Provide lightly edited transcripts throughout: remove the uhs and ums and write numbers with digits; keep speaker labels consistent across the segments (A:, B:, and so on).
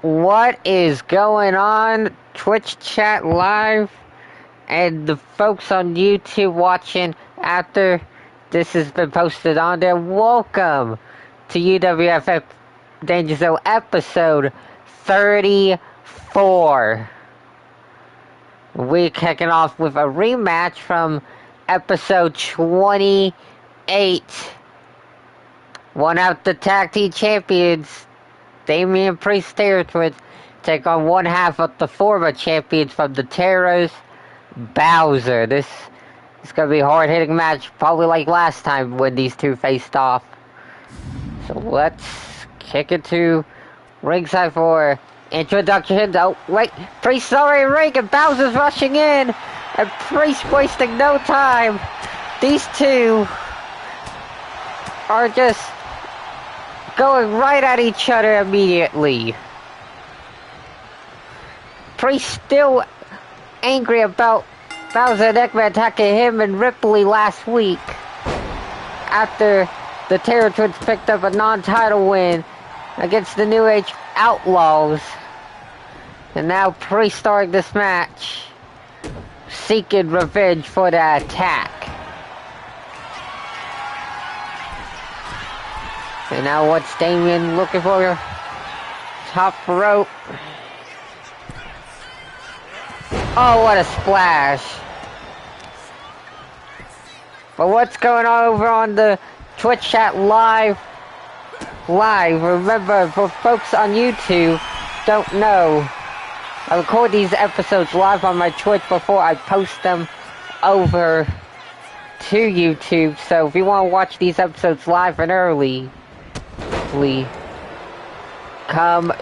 A: What is going on, Twitch chat live, and the folks on YouTube watching after this has been posted on there? Welcome to UWF Danger Zone episode 34. We're kicking off with a rematch from episode 28. One out the tag team champions, Damian Priest Twins, take on one half of the former champions from the Terrors, Bowser. This is going to be a hard-hitting match, probably like last time when these two faced off. So let's kick it to ringside for introduction. Oh, wait, Priest is already in ring and Bowser's rushing in, and Priest wasting no time. These two are just going right at each other immediately. Priest still angry about Bowser and Eggman attacking him and Ripley last week after the Terror Twins picked up a non-title win against the New Age Outlaws. And now Priest starting this match, seeking revenge for that attack. And now what's Damian looking for? Top rope. Oh, what a splash. But what's going on over on the Twitch chat live? Remember, for folks on YouTube don't know, I record these episodes live on my Twitch before I post them over to YouTube. So if you want to watch these episodes live and early, come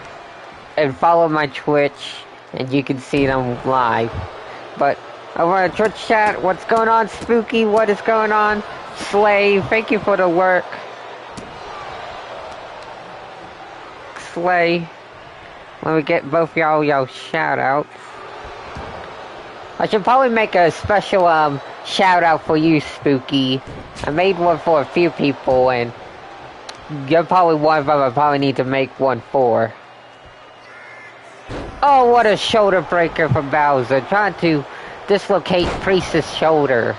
A: and follow my Twitch and you can see them live. But over on Twitch chat, what's going on, Spooky? What is going on? Slave, thank you for the work. Slay. Let me get both y'all shout outs. I should probably make a special shout out for you, Spooky. I made one for a few people and you're probably one of them I probably need to make one for. Oh, what a shoulder breaker from Bowser. Trying to dislocate Priest's shoulder.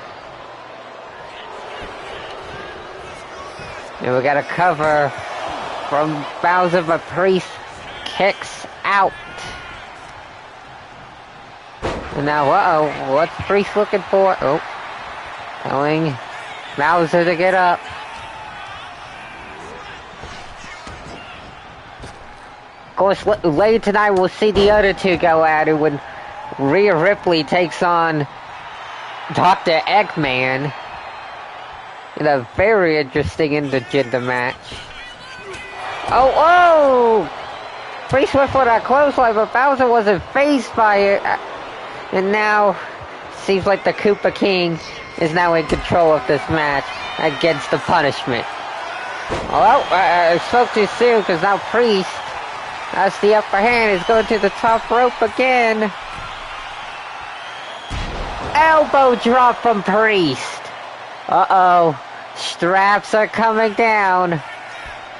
A: And we got a cover from Bowser, but Priest kicks out. And now, uh-oh, what's Priest looking for? Oh, telling Bowser to get up. Of course, later tonight we'll see the other two go at it when Rhea Ripley takes on Dr. Eggman in a very interesting intergender match. Oh! Priest went for that clothesline, but Bowser wasn't fazed by it. And now, seems like the Koopa King is now in control of this match against the punishment. Oh, I spoke too soon because now Priest has the upper hand. He's going to the top rope again. Elbow drop from Priest. Uh-oh. Straps are coming down.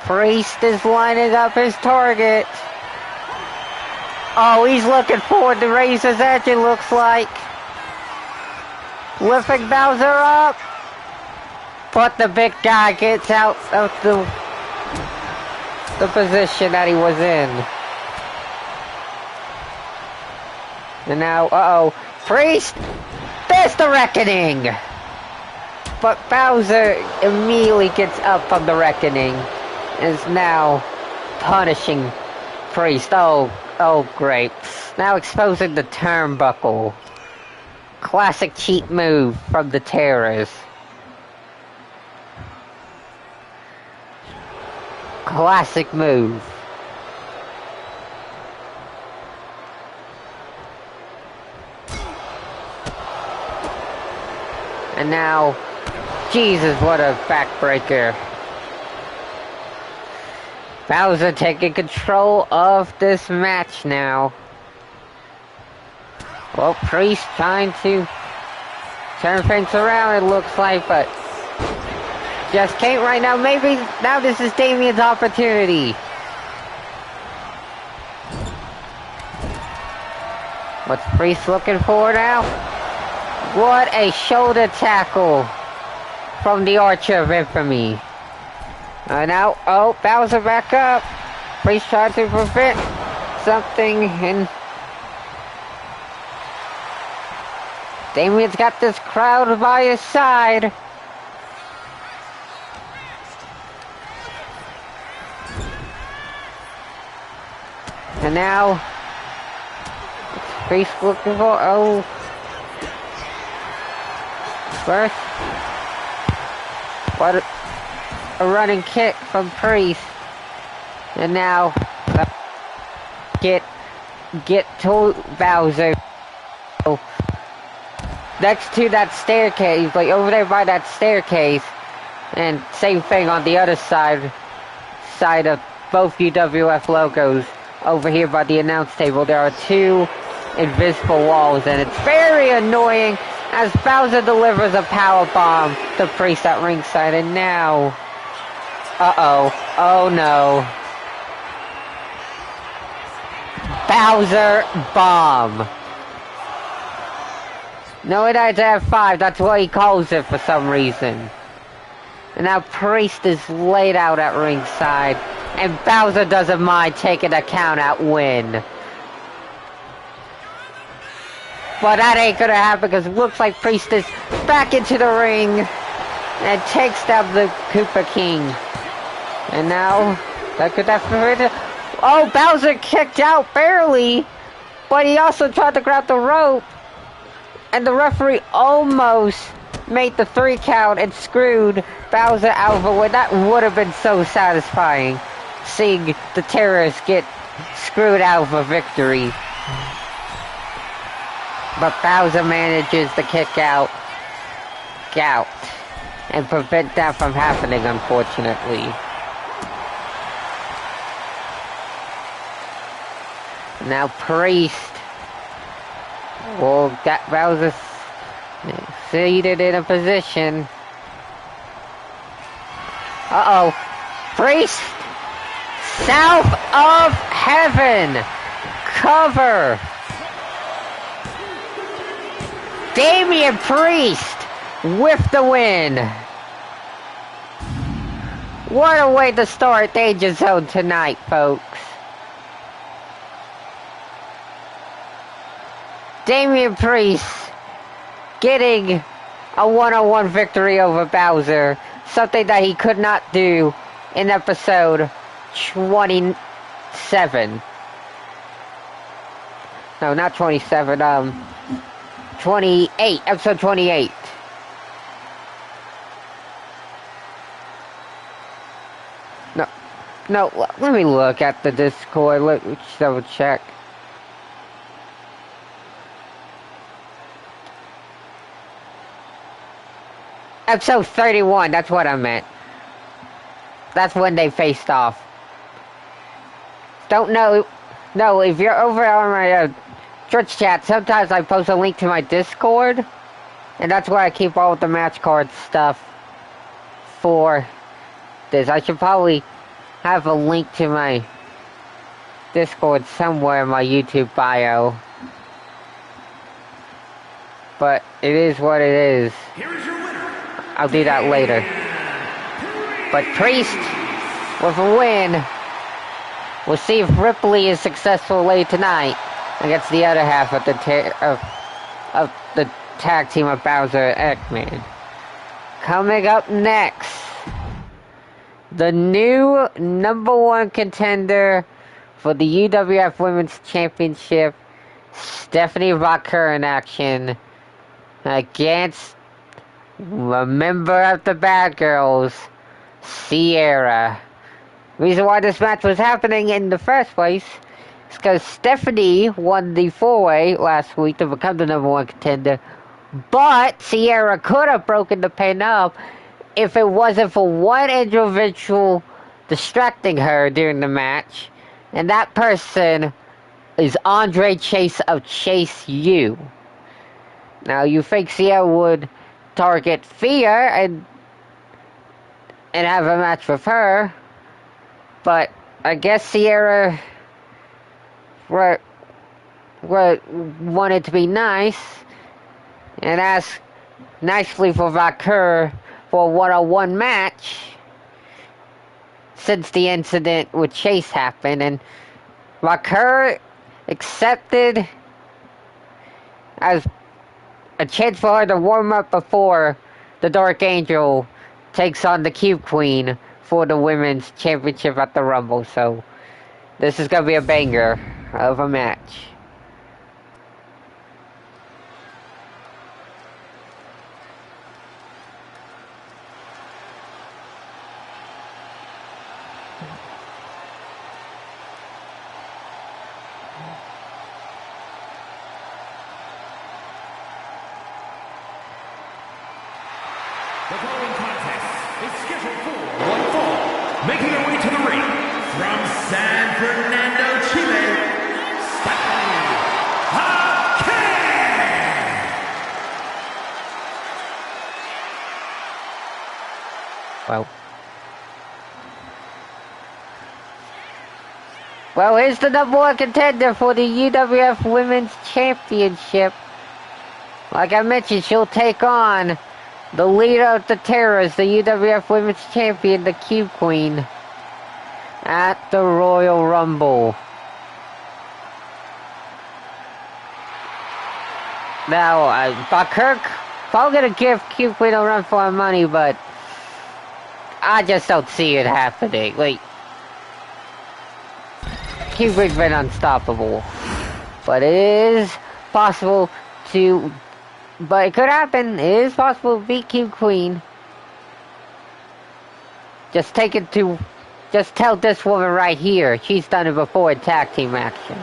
A: Priest is lining up his target. Oh, he's looking forward to Razor's Edge, it looks like. Lifting Bowser up. But the big guy gets out of the position that he was in. And now, uh-oh. Priest! There's the reckoning! But Bowser immediately gets up from the reckoning and is now punishing Priest. Oh, great. Now exposing the turnbuckle. Classic cheat move from the Terrors. Classic move. And now, Jesus, what a backbreaker. Bowser taking control of this match now. Well, Priest trying to turn things around, it looks like, but just can't right now. Maybe now this is Damian's opportunity. What's Priest looking for now? What a shoulder tackle from the Archer of Infamy. Now, oh, Bowser back up. Priest trying to prevent something, and Damien's got this crowd by his side. And now, Priest looking for, oh, first, what a running kick from Priest. And now, get to Bowser. Next to that staircase, like over there by that staircase. And same thing on the other side of both UWF logos. Over here by the announce table, there are two invisible walls, and it's very annoying as Bowser delivers a power bomb to Priest at ringside. And now, oh no. Bowser bomb. No, it has F5. That's what he calls it for some reason. And now Priest is laid out at ringside, and Bowser doesn't mind taking a count out win. But that ain't gonna happen because it looks like Priest is back into the ring and takes down the Koopa King. And now, look at that. Oh, Bowser kicked out barely, but he also tried to grab the rope. And the referee almost made the 3 count and screwed Bowser out of a win. That would have been so satisfying, seeing the terrorists get screwed out of a victory. But Bowser manages to kick out and prevent that from happening, unfortunately. Now Priest will get Bowser seated in a position. Uh-oh. Priest! South of Heaven! Cover! Damian Priest with the win! What a way to start Danger Zone tonight, folks. Damian Priest getting a one-on-one victory over Bowser, something that he could not do in episode 27. No, not 27, 28, episode 28. No, let me look at the Discord, let me double check. Episode 31, that's what I meant. That's when they faced off. Don't know. No, if you're over on my Twitch chat, sometimes I post a link to my Discord. And that's where I keep all of the match card stuff for this. I should probably have a link to my Discord somewhere in my YouTube bio. But it is what it is. I'll do that later. But Priest with a win. We'll see if Ripley is successful later tonight against the other half of the tag team of Bowser and Eggman. Coming up next, the new #1 contender for the UWF Women's Championship, Stephanie Rocker, in action against a member of the Bad Girls, Sierra. Reason why this match was happening in the first place is because Stephanie won the 4-way last week to become the #1 contender, but Sierra could have broken the pin up if it wasn't for one individual distracting her during the match, and that person is Andre Chase of Chase U. Now, you think Sierra would target Fear and have a match with her, but I guess Sierra wanted to be nice and asked nicely for Vakur for a one-on-one match since the incident with Chase happened, and Vakur accepted as a chance for her to warm up before the Dark Angel takes on the Cube Queen for the Women's Championship at the Rumble. So this is going to be a banger of a match.
B: The following contest is scheduled for one fall. Making her way to the ring from San Fernando, Chile, Stephanie Hawkins!
A: Well, here's the #1 contender for the UWF Women's Championship. Like I mentioned, she'll take on the leader of the Terrors, the UWF Women's Champion, the Cube Queen, at the Royal Rumble. Now, Vakur, probably gonna give Cube Queen a run for her money, but I just don't see it happening. Like, Cube Queen's been unstoppable, but it is possible to. But it could happen. It is possible to beat Cube Queen. Just tell this woman right here. She's done it before in tag team action.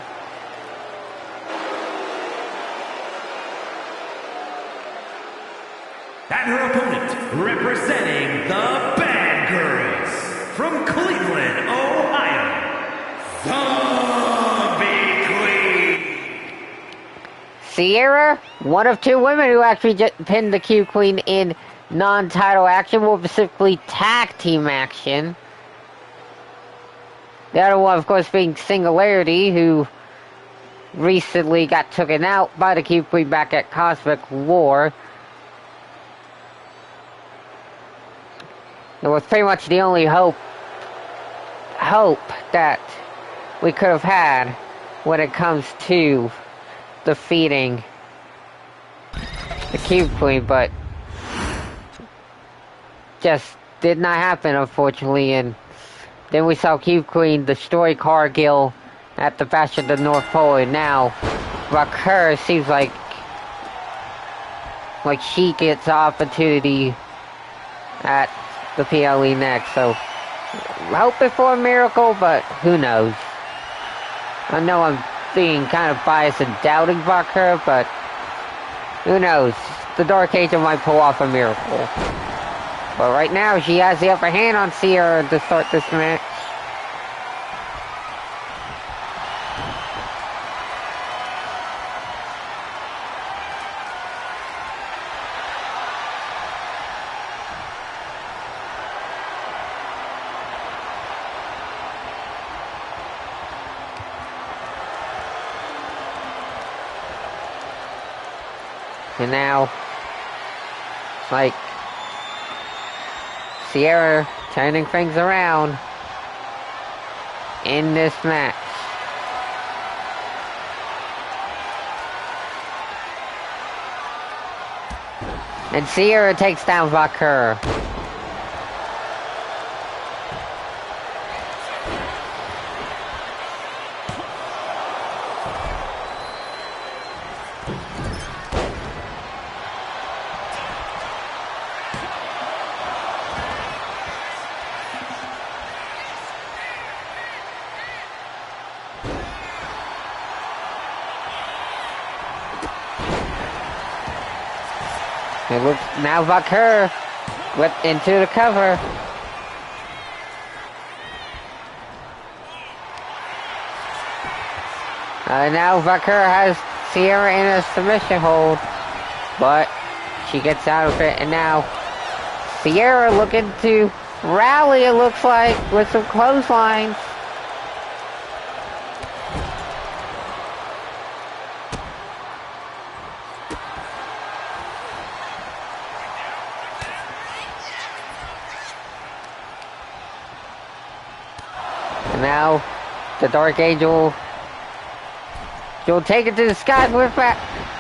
B: And her opponent, representing the Bad Girls, from Cleveland, Ohio, Zombie Queen!
A: Sierra, one of two women who actually just pinned the Cube Queen in non-title action, more specifically tag team action. The other one, of course, being Singularity, who recently got taken out by the Cube Queen back at Cosmic War. It was pretty much the only hope that we could have had when it comes to defeating the Cube Queen, but just did not happen, unfortunately. And then we saw Cube Queen destroy Cargill at the Bash of the North Pole, and now Vakur seems like she gets the opportunity at the PLE next. So hoping for a miracle, but who knows? I know I'm being kind of biased and doubting Vakur, but who knows? The Dark Angel might pull off a miracle. But right now, she has the upper hand on Sierra to start this match. And now, like, Sierra turning things around in this match. And Sierra takes down Vakur. It looks, now Vakur whipped into the cover. Now Vakur has Sierra in a submission hold, but she gets out of it, and now Sierra looking to rally, it looks like, with some clotheslines. Now, the Dark Angel will take it to the sky with a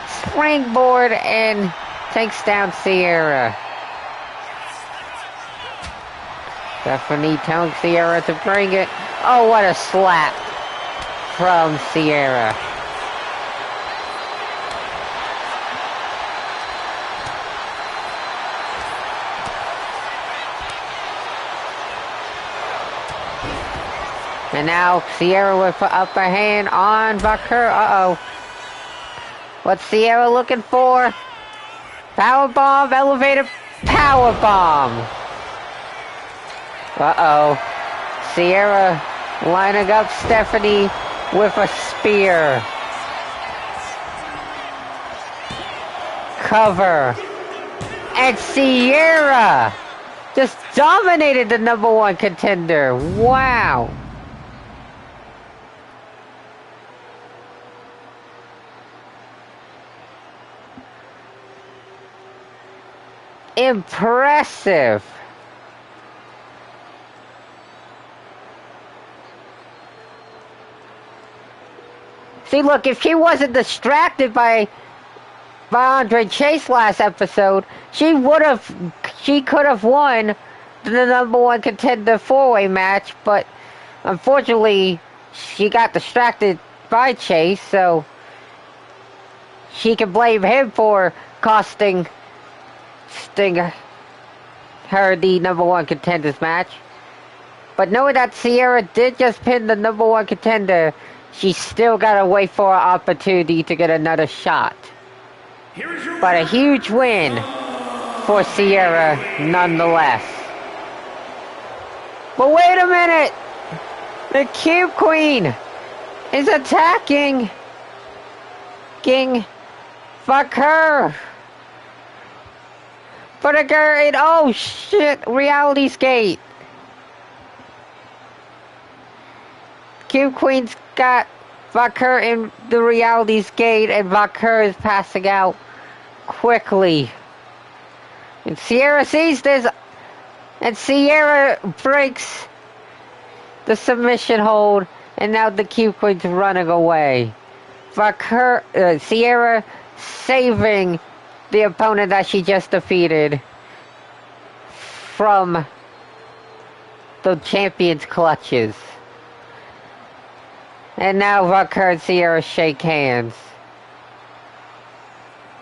A: springboard and takes down Sierra. Stephanie telling Sierra to bring it. Oh, what a slap from Sierra. And now Sierra with the upper hand on Vaquer. Uh-oh. What's Sierra looking for? Powerbomb, elevated powerbomb. Uh-oh. Sierra lining up Stephanie with a spear. Cover. And Sierra just dominated the #1 contender. Wow. Impressive. See, look, if she wasn't distracted by Andre Chase last episode, she could have won the #1 contender 4-way match, but unfortunately, she got distracted by Chase, so she can blame him for costing her the #1 contenders match. But knowing that Sierra did just pin the #1 contender, she still gotta wait for an opportunity to get another shot. But a huge win for Sierra nonetheless. But wait a minute! The Cube Queen is attacking King Vaquer. For the girl, oh shit, Reality's Gate. Cube Queen's got Vaquer in the Reality's Gate, and Vaquer is passing out quickly. And Sierra sees this, and Sierra breaks the submission hold, and now the Cube Queen's running away. Vaquer, Sierra saving the opponent that she just defeated from the champion's clutches. And now Vaquer and Sierra shake hands.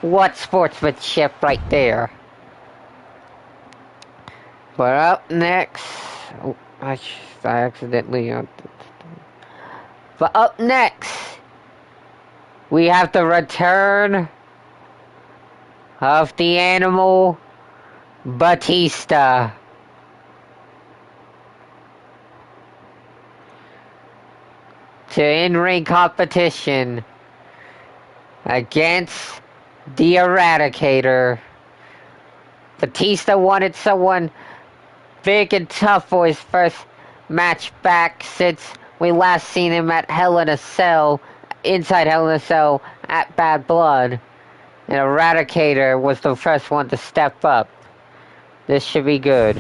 A: What sportsmanship right there. But up next... Oh, I accidentally... But up next, we have the return of the Animal Batista. To in-ring competition against the Eradicator. Batista wanted someone big and tough for his first match back since we last seen him at Hell in a Cell, inside Hell in a Cell at Bad Blood. And Eradicator was the first one to step up. This should be good.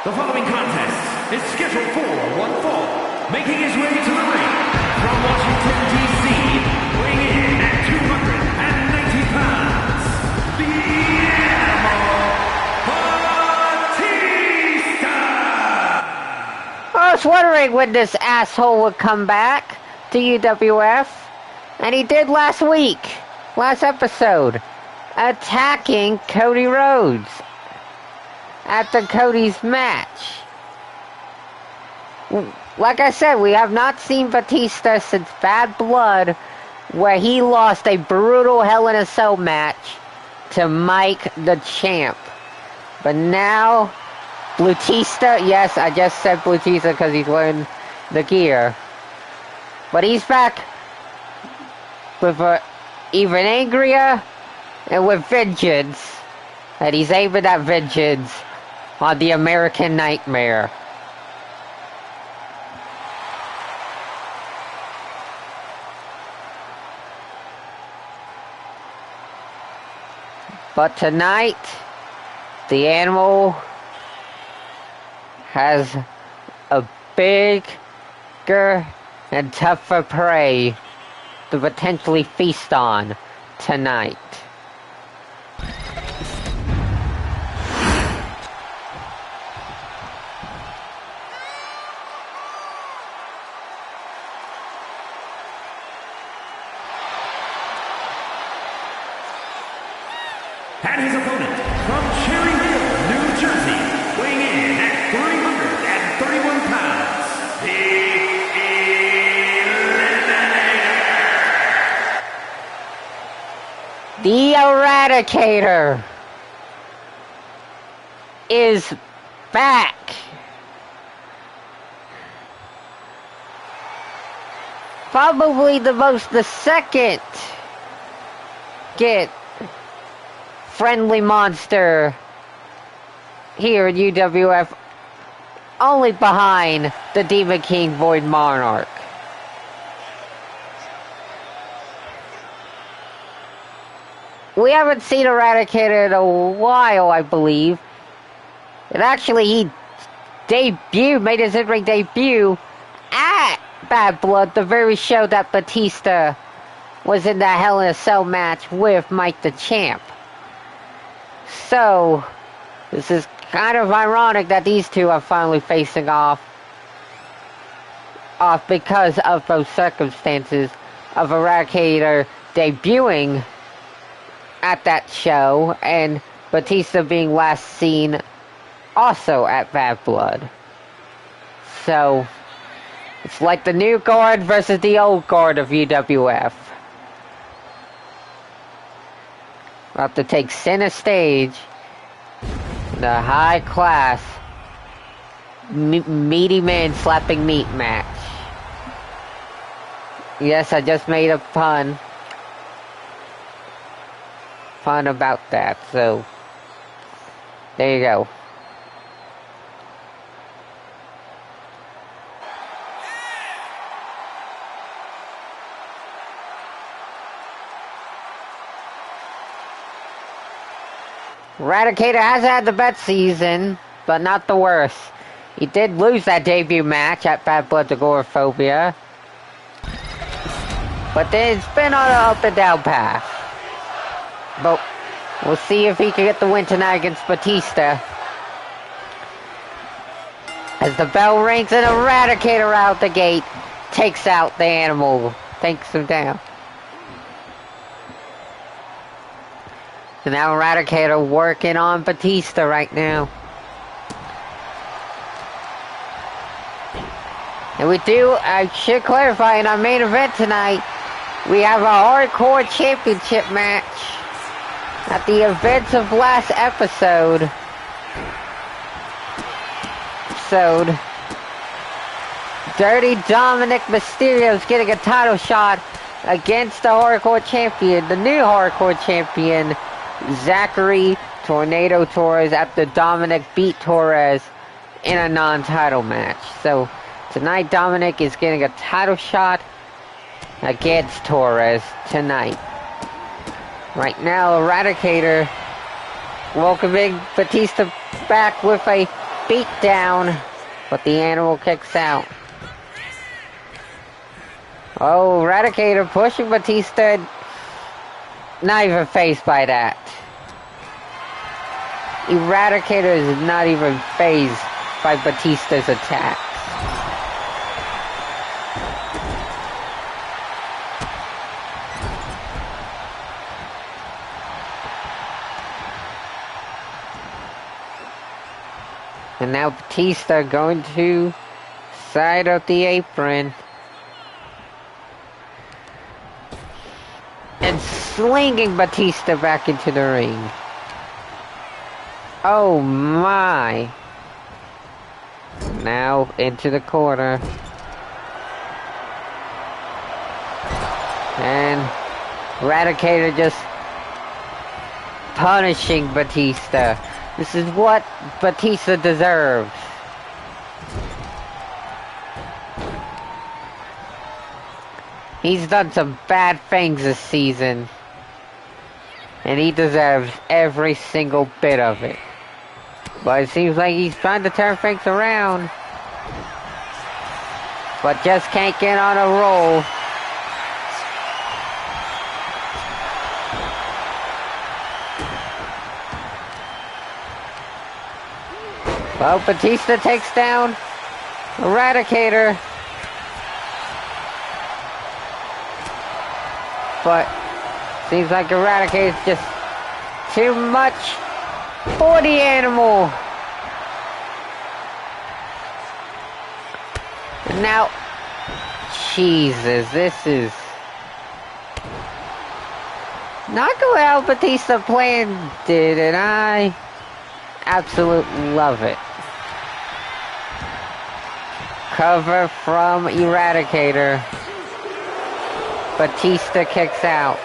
B: The following contest is scheduled for one fall, making his way to the ring from Washington, D.C., weighing in at 290 pounds, the Animal Batista!
A: I was wondering when this asshole would come back to UWF, and he did last episode, attacking Cody Rhodes after Cody's match. Like I said, we have not seen Batista since Bad Blood, where he lost a brutal Hell in a Cell match to Mike the Champ. But now, Batista, yes, I just said Batista because he's wearing the gear. But he's back with even angrier and with vengeance. And he's aiming that vengeance on the American Nightmare. But tonight, the animal has a bigger and tougher prey to potentially feast on tonight.
B: And his opponent, from Cherry Hill, New Jersey, weighing in at 331 pounds, the Eliminator!
A: The Eradicator is back. Probably the second friendly monster here at UWF, only behind the Demon King Void Monarch. We haven't seen Eradicator in a while, I believe. And actually, he made his in-ring debut at Bad Blood, the very show that Batista was in that Hell in a Cell match with Mike the Champ. So, this is kind of ironic that these two are finally facing off because of those circumstances of Eradicator debuting at that show and Batista being last seen also at Bad Blood. So, it's like the new guard versus the old guard of UWF. About to take center stage the high class meaty man slapping meat match. Yes, I just made a pun about that, so there you go. Eradicator has had the best season, but not the worst. He did lose that debut match at Bad Blood Agoraphobia, but then it's been on an up and down path. But we'll see if he can get the win tonight against Batista. As the bell rings and Eradicator out the gate takes out the animal, takes him down. And now Eradicator working on Batista right now. And I should clarify, in our main event tonight, we have a hardcore championship match at the events of last episode. Dirty Dominic Mysterio's getting a title shot against the hardcore champion, the new hardcore champion, Zachary Tornado Torres, after Dominic beat Torres in a non-title match. So tonight Dominic is getting a title shot against Torres tonight. Right now Eradicator welcoming Batista back with a beatdown, but the animal kicks out. Oh, Eradicator pushing Batista, not even fazed by that. Eradicator is not even fazed by Batista's attack. And now Batista going to side of the apron. And slinging Batista back into the ring. Oh my. Now into the corner. And Eradicator just punishing Batista. This is what Batista deserves. He's done some bad things this season. And he deserves every single bit of it. But it seems like he's trying to turn things around. But just can't get on a roll. Well, Batista takes down Eradicator. But seems like Eradicator's just too much for the animal. And now, Jesus, this is not going how Batista planned it, and I absolutely love it. Cover from Eradicator. Batista kicks out.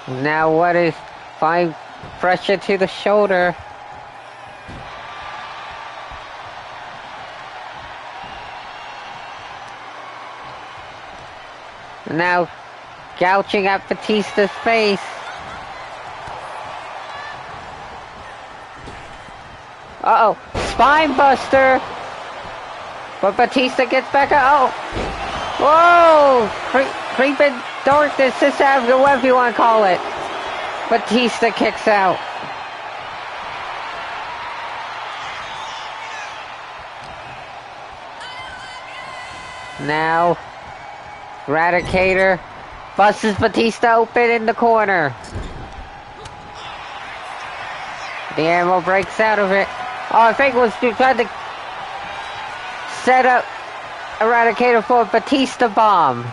A: Now what is fine pressure to the shoulder. Now gouging at Batista's face. Uh-oh, spine buster. But Batista gets back up. Oh! Whoa! Creeping darkness, whatever you want to call it. Batista kicks out. Now, Eradicator busts Batista open in the corner. The animal breaks out of it. Oh, I think it was trying to set up Eradicator for a Batista bomb.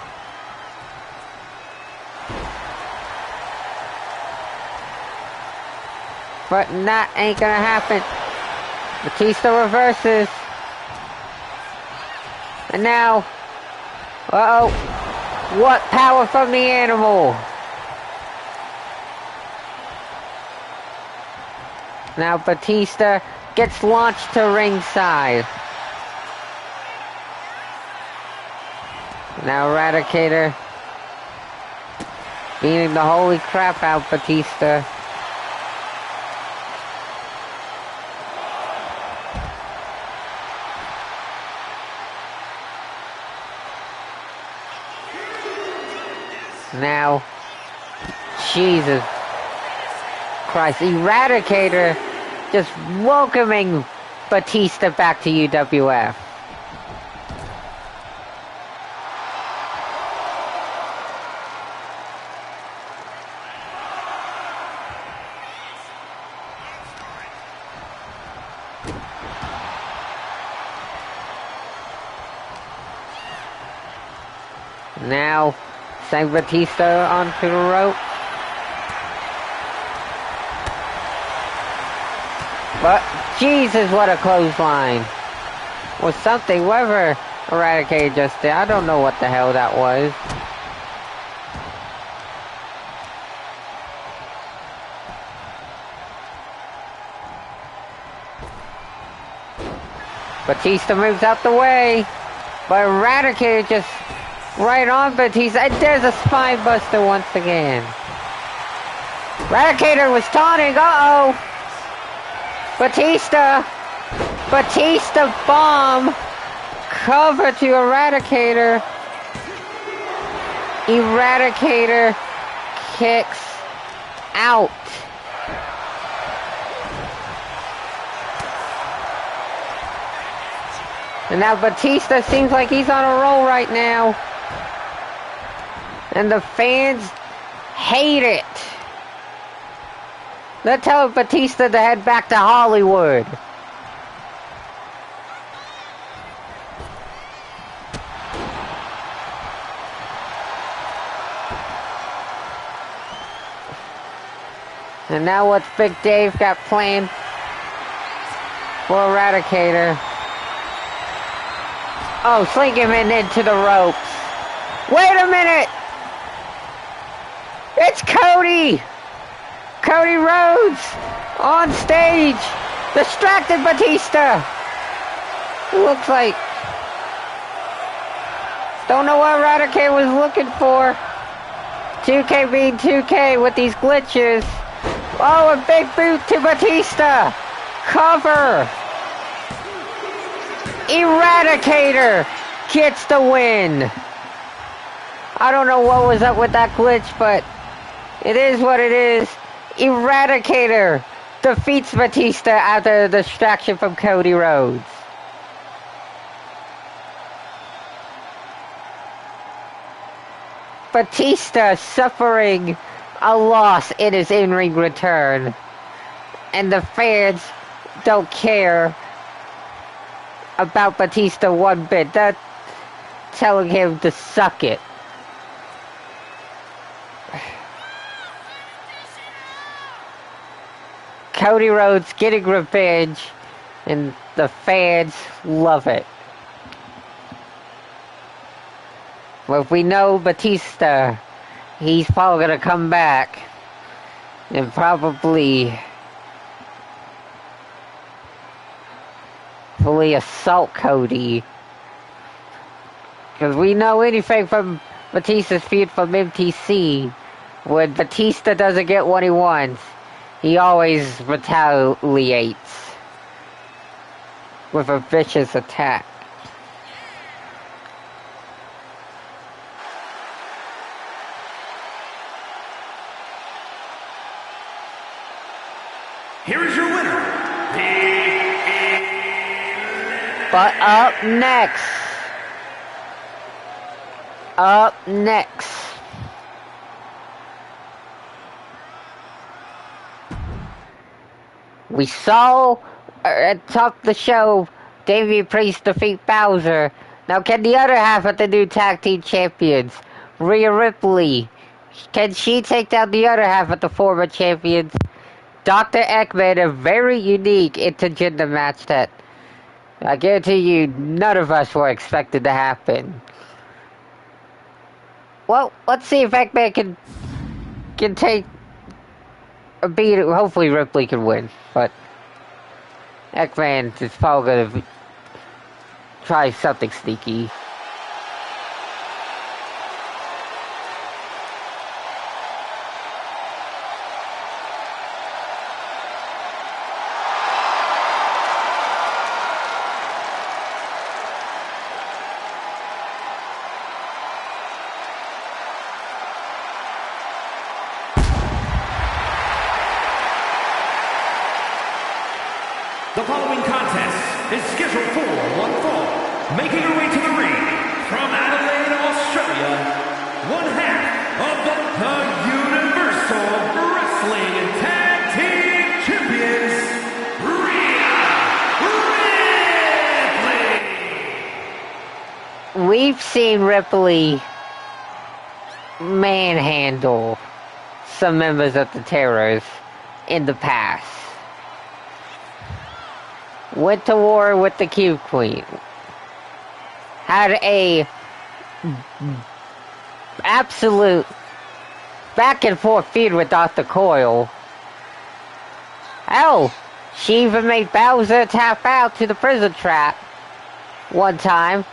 A: But that ain't gonna happen. Batista reverses. And now, uh-oh, what power from the animal. Now Batista gets launched to ringside. Now Eradicator beating the holy crap out Batista. Now, Jesus Christ, Eradicator just welcoming Batista back to UWF. Now, send Batista onto the rope. But, Jesus, what a clothesline. Was something, whatever Eradicator just did, I don't know what the hell that was. Batista moves out the way. But Eradicator just right on Batista. And there's a spine buster once again. Eradicator was taunting. Uh-oh. Batista bomb. Cover to Eradicator. Eradicator kicks out. And now Batista seems like he's on a roll right now. And the fans hate it. They're telling Batista to head back to Hollywood. And now what's Big Dave got planned for Eradicator? Oh, sling him into the ropes. Wait a minute! It's Cody! Cody Rhodes on stage! Distracted Batista! Looks like... Don't know what Eradicator was looking for. 2K being 2K with these glitches. Oh, a big boot to Batista! Cover! Eradicator gets the win! I don't know what was up with that glitch, but it is what it is. Eradicator defeats Batista after the distraction from Cody Rhodes. Batista suffering a loss in his in-ring return. And the fans don't care about Batista one bit. They're telling him to suck it. Cody Rhodes getting revenge, and the fans love it. Well, if we know Batista, he's probably gonna come back and probably assault Cody. Because we know anything from Batista's feud from MTC, when Batista doesn't get what he wants, he always retaliates with a vicious attack.
B: Here is your winner,
A: But up next, we saw at the top of the show, Damian Priest defeat Bowser. Now can the other half of the new tag team champions, Rhea Ripley, can she take down the other half of the former champions? Dr. Ekman, a very unique intergender match that I guarantee you none of us were expected to happen. Well, let's see if Ekman can take a beat. Hopefully Ripley can win, but Ekman is probably gonna try something sneaky.
B: The following contest is scheduled for one fall. Making her way to the ring from Adelaide, Australia, one half of the Universal Wrestling Tag Team Champions, Rhea Ripley.
A: We've seen Ripley manhandle some members of the Terrors in the past. Went to war with the Cube Queen. Had a absolute back and forth feud with Dr. Coyle. Hell, she even made Bowser tap out to the prison trap one time.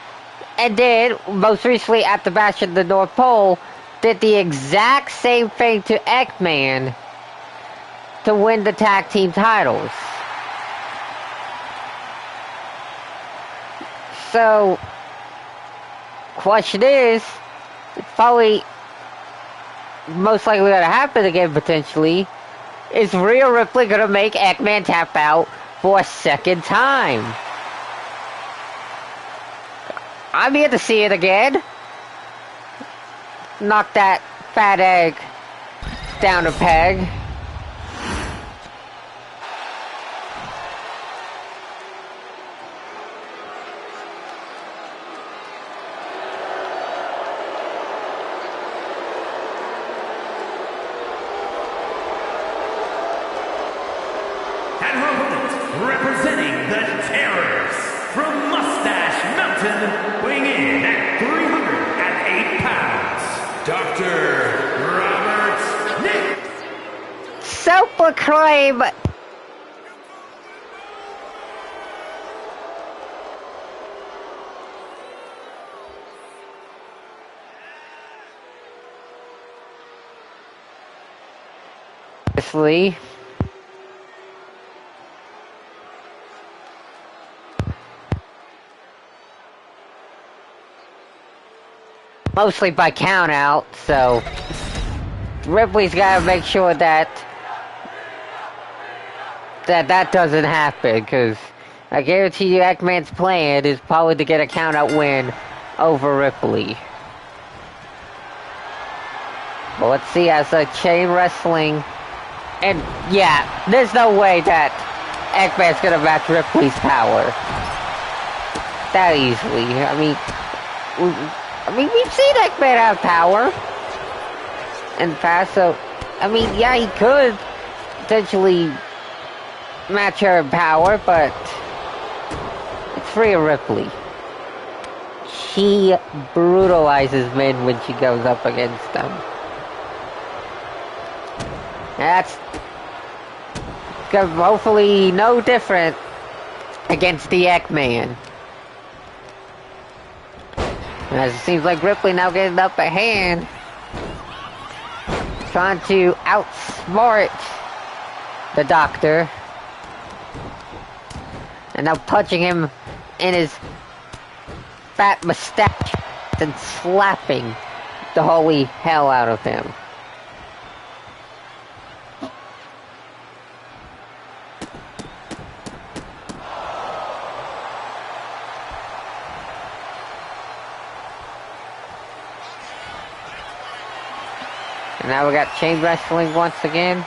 A: And then, most recently at the Bash at the North Pole, did the exact same thing to Ekman to win the tag team titles. So, question is, it's probably most likely going to happen again potentially, is Rhea Ripley going to make Ekman tap out for a second time? I'm here to see it again. Knock that fat egg down a peg.
B: representing the Terrors from Mustache Mountain, weighing in at 308 pounds, Dr. Robert Nick.
A: Self-proclaim mostly by count out, so Ripley's gotta make sure that doesn't happen, because I guarantee you Eggman's plan is probably to get a count out win over Ripley. Well, let's see as a chain wrestling. And yeah, there's no way that Eggman's gonna match Ripley's power that easily. I mean, we've seen Eggman have power in the past, so I mean, yeah, he could potentially match her in power, but it's Rhea Ripley. She brutalizes men when she goes up against them. That's hopefully no different against the Eggman. As it seems like Ripley now getting the upper hand, trying to outsmart the Doctor, and now punching him in his fat mustache and slapping the holy hell out of him. And now we got chain wrestling once again.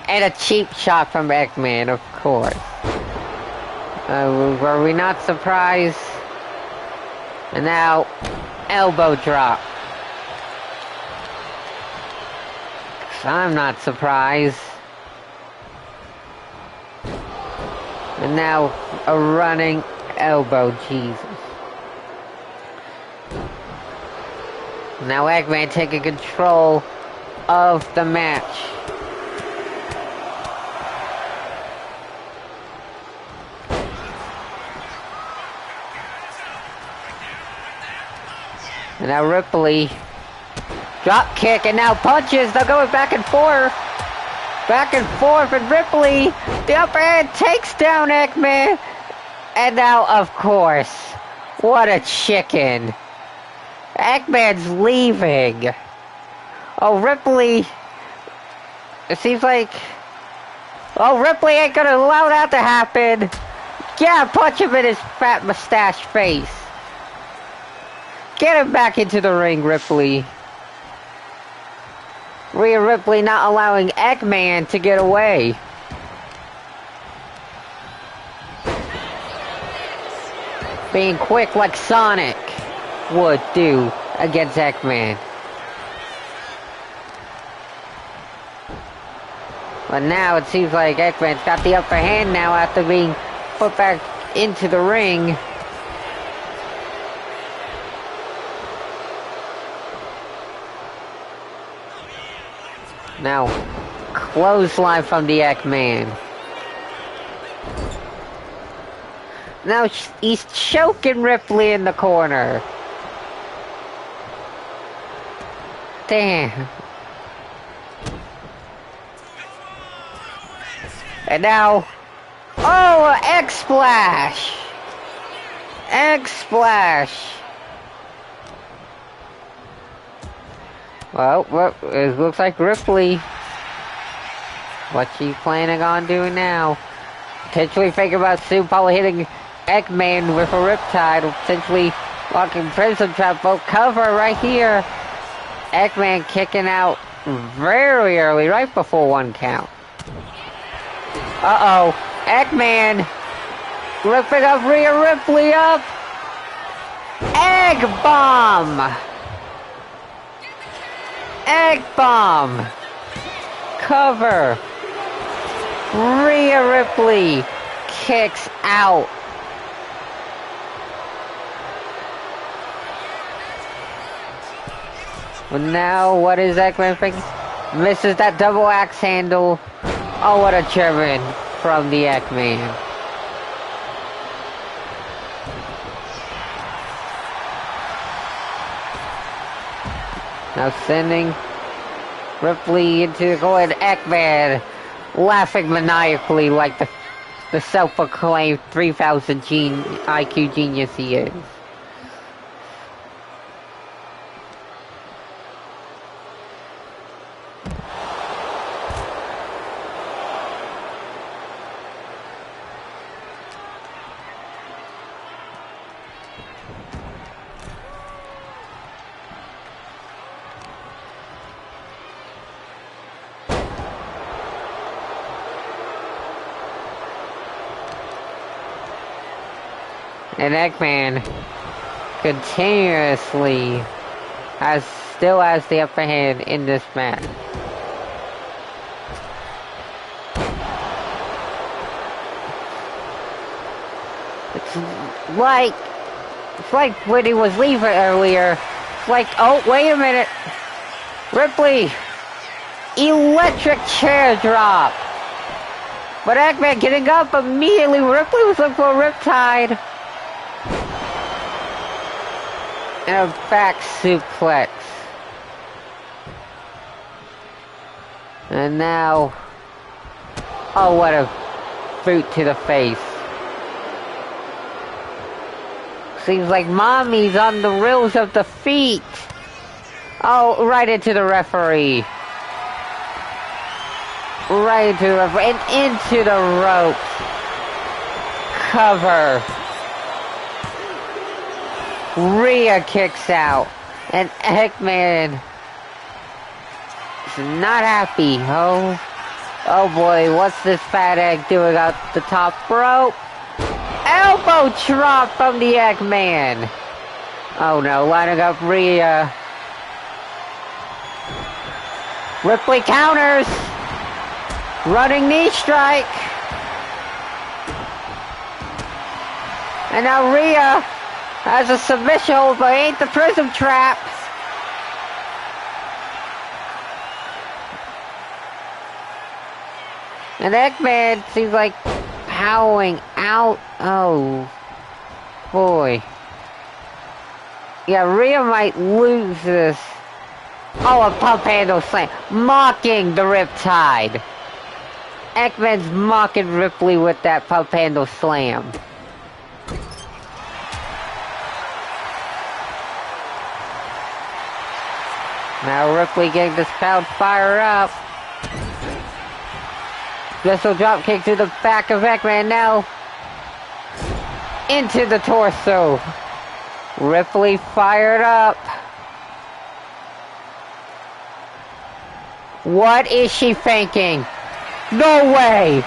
A: And a cheap shot from Eggman, of course. Were we not surprised? And now, elbow drop. I'm not surprised. And now, a running elbow, Jesus. Now Eggman taking control of the match. And now Ripley, drop kick, and now punches. They're going back and forth. Back and forth, and Ripley, the upper hand, takes down Eggman. And now, of course, what a chicken. Eggman's leaving. Oh, Ripley, it seems like, oh, Ripley ain't gonna allow that to happen. Yeah, punch him in his fat mustache face. Get him back into the ring, Ripley. Rhea Ripley not allowing Eggman to get away. Being quick like Sonic would do against Eggman. But now it seems like Eggman's got the upper hand now after being put back into the ring. Now, clothesline from the Eggman. Now he's choking Ripley in the corner. Damn. And now, oh, Egg Splash. Egg Splash. Well, it looks like Ripley. What's she planning on doing now? Potentially thinking about soon probably hitting Eggman with a riptide, or potentially locking Prism Trap. Both cover right here. Eggman kicking out very early, right before 1 count. Uh-oh. Eggman ripping up Rhea Ripley up. Egg Bomb. Egg bomb. Cover. Rhea Ripley kicks out. But now, what is Eggman thinking? Misses that double axe handle. Oh, what a German from the Eggman. Now sending Ripley into the goal, and Eggman laughing maniacally like the self-proclaimed 3,000 IQ genius he is. And Eggman continuously still has the upper hand in this match. It's like when he was leaving earlier. It's like, oh, wait a minute. Ripley, electric chair drop. But Eggman getting up immediately. Ripley was looking for a riptide. And a back suplex. And now... oh, what a boot to the face. Seems like Mommy's on the rails of the feet. Oh, right into the referee. Right into the referee. And into the ropes. Cover. Rhea kicks out, and Eggman is not happy. Oh boy, what's this fat egg doing out the top rope? Elbow drop from the Eggman. Oh no, lining up Rhea. Ripley counters. Running knee strike. And now Rhea has a submission hold, but ain't the prism trap. And Eggman seems like powering out. Oh, boy. Yeah, Rhea might lose this. Oh, a pump handle slam. Mocking the Riptide. Eggman's mocking Ripley with that pump handle slam. Now Ripley getting this crowd fired up. Missile drop kick to the back of Eggman now. Into the torso. Ripley fired up. What is she thinking? No way!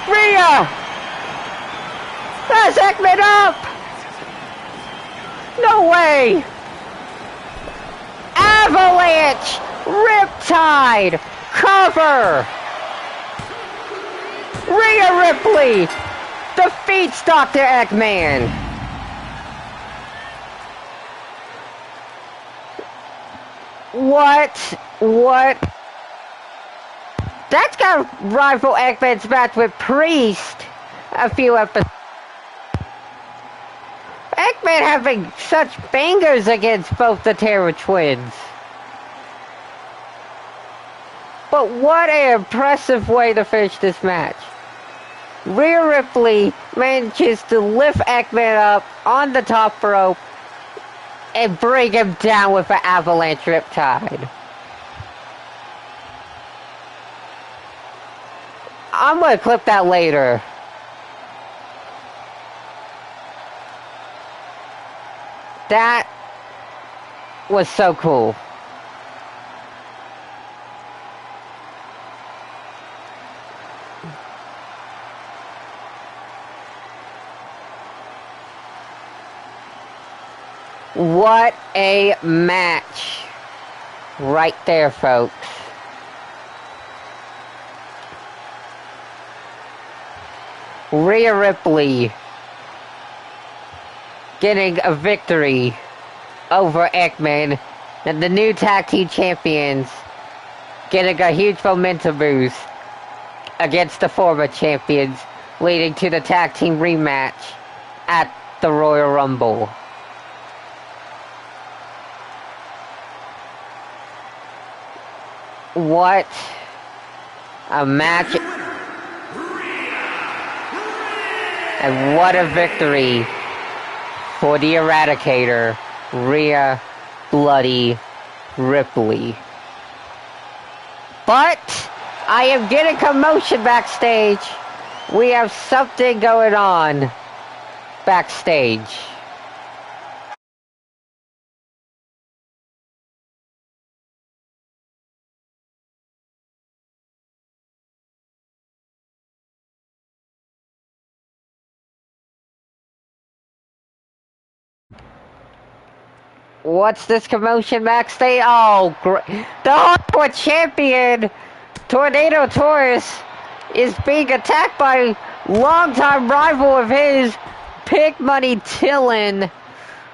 A: Rhea! That's Eggman up! No way! Avalanche! Riptide! Cover! Rhea Ripley defeats Dr. Eggman! What? That's gonna rival Eggman's match with Priest a few episodes. Eggman having such fingers against both the Terror Twins. But what an impressive way to finish this match. Rhea Ripley manages to lift Eggman up on the top rope and bring him down with an avalanche riptide. I'm gonna clip that later. That was so cool. What a match. Right there, folks. Rhea Ripley getting a victory over Ekman, and the new tag team champions getting a huge momentum boost against the former champions, leading to the tag team rematch at the Royal Rumble. What a match, and what a victory for the Eradicator, Rhea Bloody Ripley. But I am getting commotion backstage. We have something going on backstage. What's this commotion backstage? Oh, great. The Hardcore Champion, Tornado Taurus, is being attacked by longtime rival of his, Pig Money Dylan.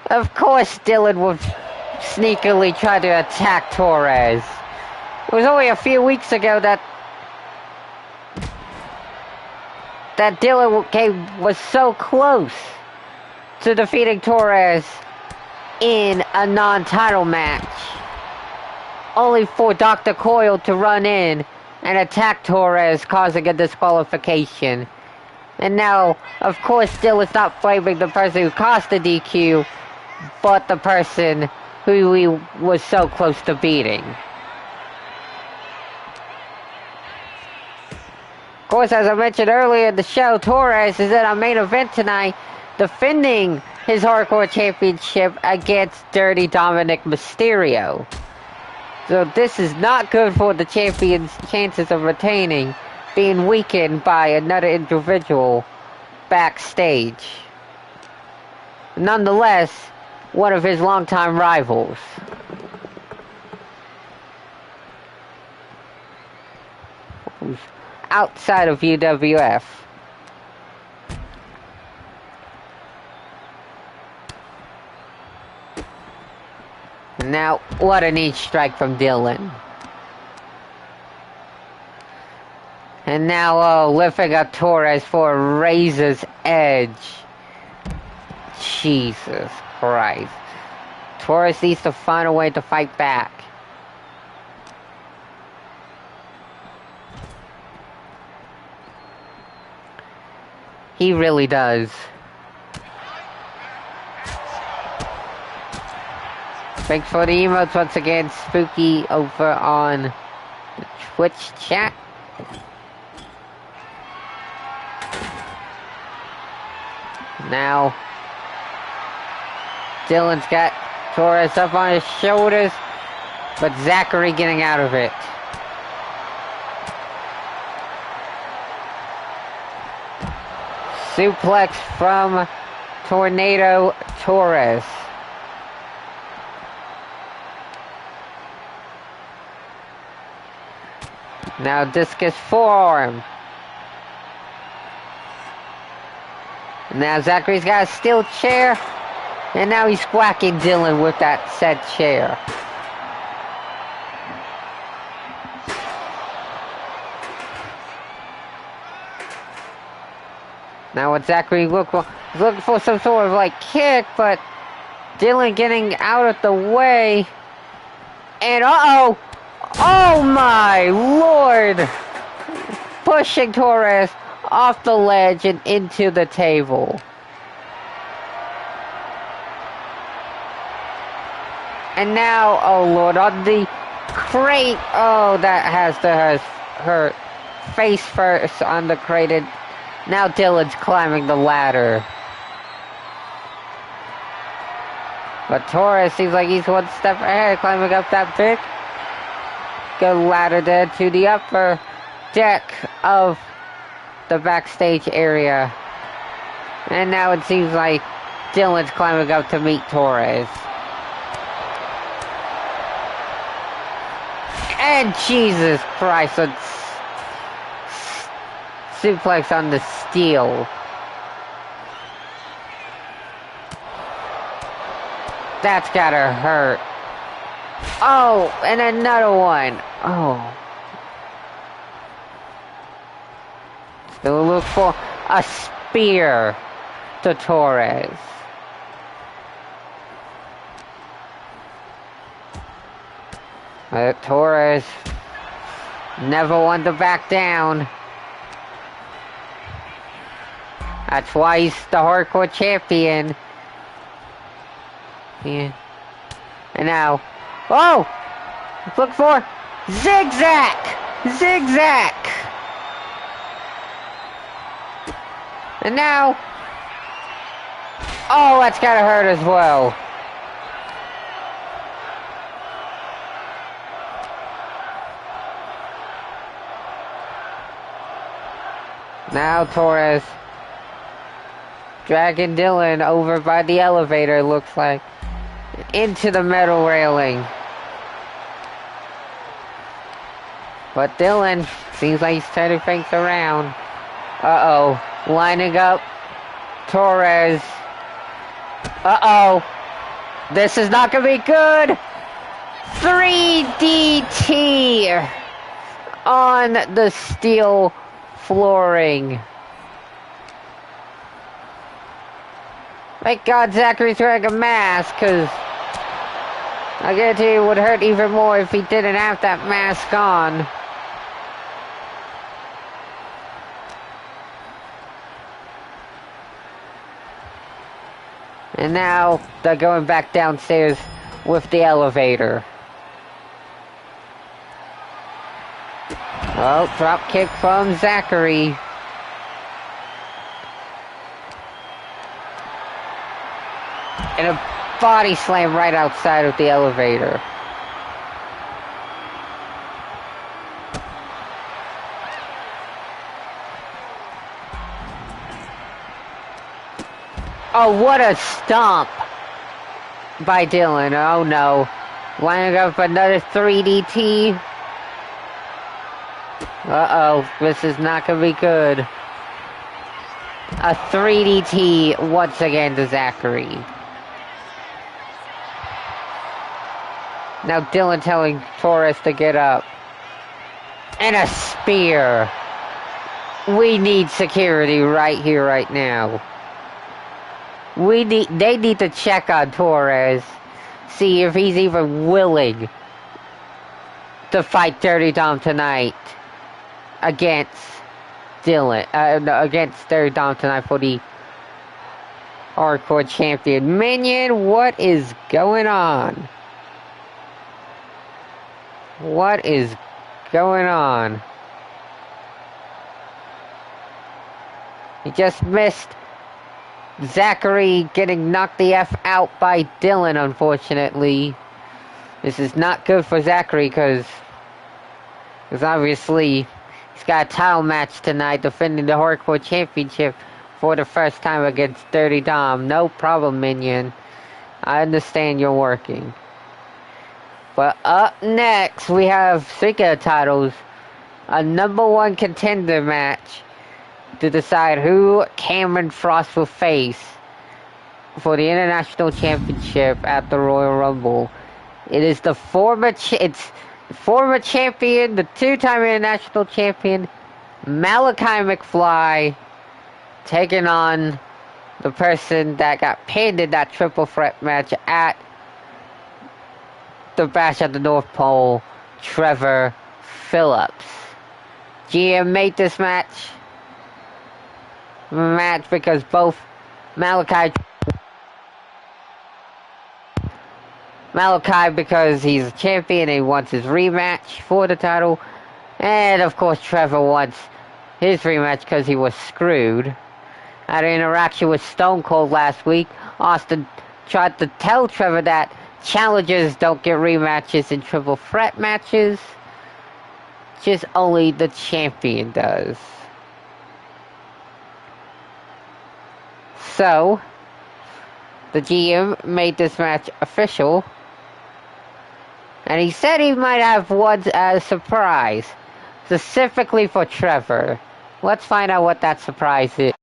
A: Of course, Dylan would sneakily try to attack Torres. It was only a few weeks ago that Dylan was so close to defeating Torres in a non-title match, only for Dr. Coyle to run in and attack Torres, causing a disqualification. And now, of course, Dylan's not blaming the person who caused the DQ, but the person who he was so close to beating. Of course, as I mentioned earlier in the show, Torres is in our main event tonight, defending his Hardcore Championship against Dirty Dominic Mysterio. So this is not good for the champion's chances of retaining, being weakened by another individual backstage. Nonetheless, one of his longtime rivals. Who's outside of UWF. Now, what a neat strike from Dylan. And now, lifting up Torres for a Razor's Edge. Jesus Christ. Torres needs to find a way to fight back. He really does. Thanks for the emotes once again, Spooky, over on the Twitch chat. Now, Dylan's got Torres up on his shoulders, but Zachary getting out of it. Suplex from Tornado Torres. Now discus forearm. Now Zachary's got a steel chair, and now he's whacking Dylan with that said chair. Now what Zachary looking for some sort of like kick, but Dylan getting out of the way. And uh-oh! Oh my lord! Pushing Torres off the ledge and into the table. And now, oh lord, on the crate. Oh, that has to hurt. Face first on the crate. And now Dylan's climbing the ladder. But Torres seems like he's one step ahead, climbing up that big good ladder there to the upper deck of the backstage area. And now it seems like Dylan's climbing up to meet Torres. And Jesus Christ, a suplex on the steel. That's gotta hurt. Oh, and another one. Oh. Still look for a spear to Torres. Torres never wanted to back down. That's why he's the hardcore champion. Yeah. And now, oh! Look for zigzag! Zigzag! And now, oh, that's gotta hurt as well. Now Torres dragging Dylan over by the elevator, looks like, into the metal railing. But Dylan seems like he's turning things around. Uh-oh. Lining up Torres. Uh-oh. This is not gonna be good. 3DT on the steel flooring. Thank God Zachary's wearing a mask, because I guarantee it would hurt even more if he didn't have that mask on. And now they're going back downstairs with the elevator. Oh, drop kick from Zachary. And a body slam right outside of the elevator. Oh, what a stomp by Dylan. Oh no. Lining up another 3DT. Uh-oh, this is not gonna be good. A 3DT once again to Zachary. Now Dylan telling Torres to get up. And a spear. We need security right here, right now. They need to check on Torres. See if he's even willing to fight Dirty Dom tonight. Against Dylan. Against Dirty Dom tonight for the hardcore champion. Minion, what is going on? What is going on? He just missed Zachary getting knocked the F out by Dylan, unfortunately. This is not good for Zachary because obviously he's got a title match tonight defending the hardcore championship for the first time against Dirty Dom. No problem, Minion. I understand you're working. But up next, we have, speaking of titles, a #1 contender match to decide who Cameron Frost will face for the International Championship at the Royal Rumble. It is the former champion, the two-time International Champion, Malachi McFly, taking on the person that got pinned in that triple threat match at the Bash at the North Pole, Trevor Phillips. GM made this match because both Malachi because he's a champion and he wants his rematch for the title, and of course Trevor wants his rematch because he was screwed. At an interaction with Stone Cold last week, Austin tried to tell Trevor that challengers don't get rematches in triple threat matches, just only the champion does. So, the GM made this match official And he said he might have one surprise, specifically for Trevor. Let's find out what that surprise is.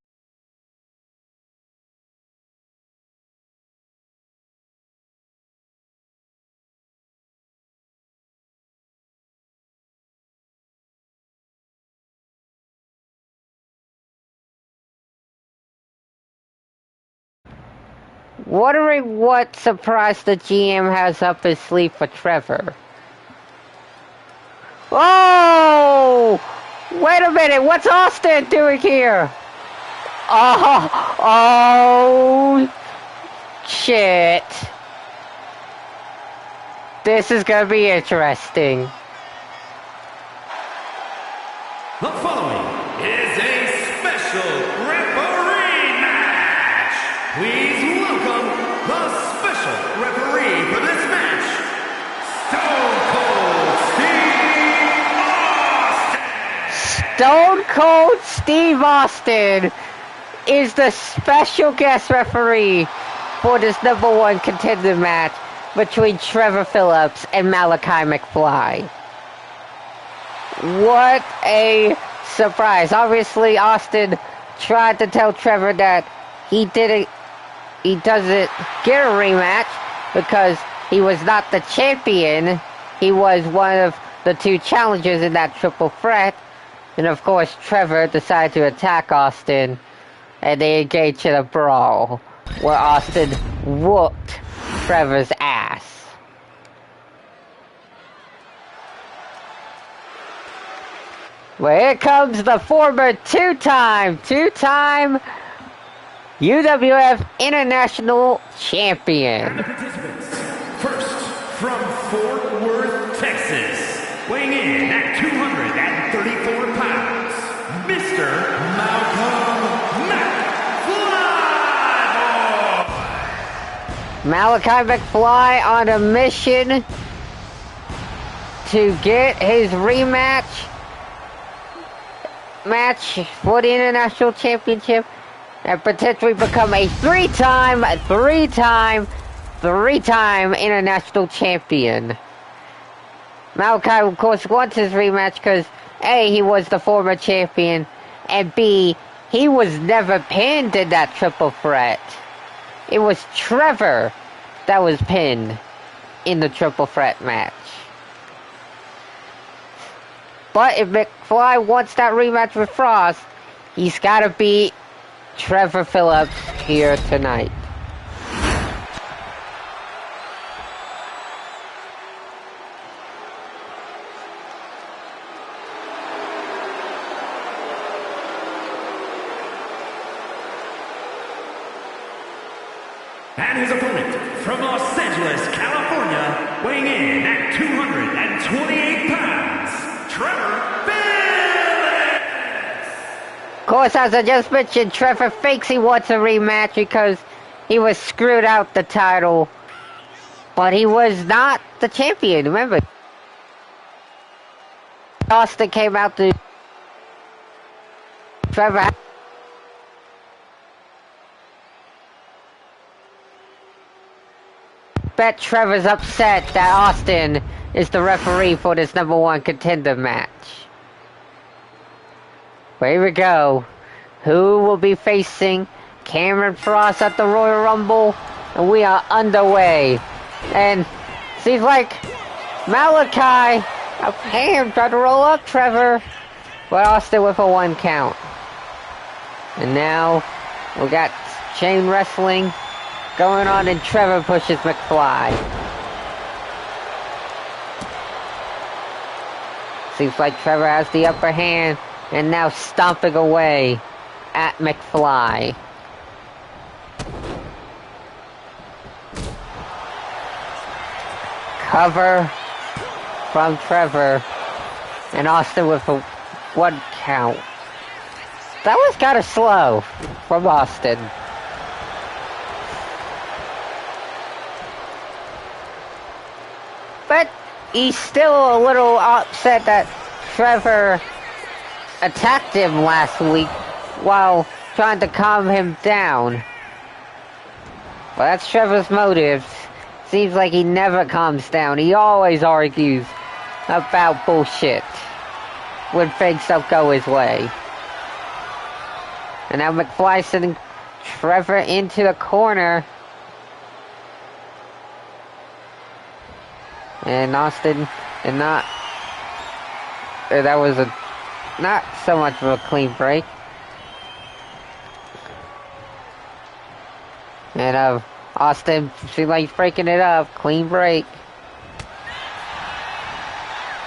A: Wondering what surprise the GM has up his sleeve for Trevor. Oh! Wait a minute, what's Austin doing here? Oh, shit. This is gonna be interesting.
B: The following is a special referee match. Please welcome the special referee for this match, Stone Cold Steve Austin.
A: Stone Cold Steve Austin is the special guest referee for this #1 contender match between Trevor Phillips and Malachi McFly. What a surprise. Obviously, Austin tried to tell Trevor that he doesn't get a rematch because he was not the champion. He was one of the two challengers in that triple threat. And of course, Trevor decided to attack Austin, and they engaged in a brawl where Austin whooped Trevor's ass. Well, here comes the former two-time UWF International Champion.
B: And the participants, first from Fort Worth, Texas, weighing in at 234 pounds, Mr. Malcolm McFly.
A: Malachi McFly on a mission to get his rematch for the International Championship and potentially become a three-time international champion. Malachi, of course, wants his rematch because A, he was the former champion, and B, he was never pinned in that triple threat. It was Trevor that was pinned in the triple threat match. But if McFly wants that rematch with Frost, he's got to beat Trevor Phillips here tonight.
B: And his opponent from Los Angeles, California, weighing in at 228 pounds, Trevor Phillips.
A: Of course, as I just mentioned, Trevor fakes he wants a rematch because he was screwed out the title. But he was not the champion, remember? Austin came out to Trevor. Bet Trevor's upset that Austin is the referee for this #1 contender match. Well, here we go. Who will be facing Cameron Frost at the Royal Rumble? And we are underway. And seems like Malachi, okay, I'm trying to roll up Trevor, but Austin with a 1 count. And now we got chain wrestling going on, and Trevor pushes McFly. Seems like Trevor has the upper hand, and now stomping away at McFly. Cover from Trevor, and Austin with a 1 count. That was kind of slow from Austin. But he's still a little upset that Trevor attacked him last week while trying to calm him down. Well, that's Trevor's motives. Seems like he never calms down. He always argues about bullshit when things don't go his way. And now McFly sending Trevor into the corner. And Austin did not... That was not so much of a clean break. And Austin seems like he's breaking it up. Clean break.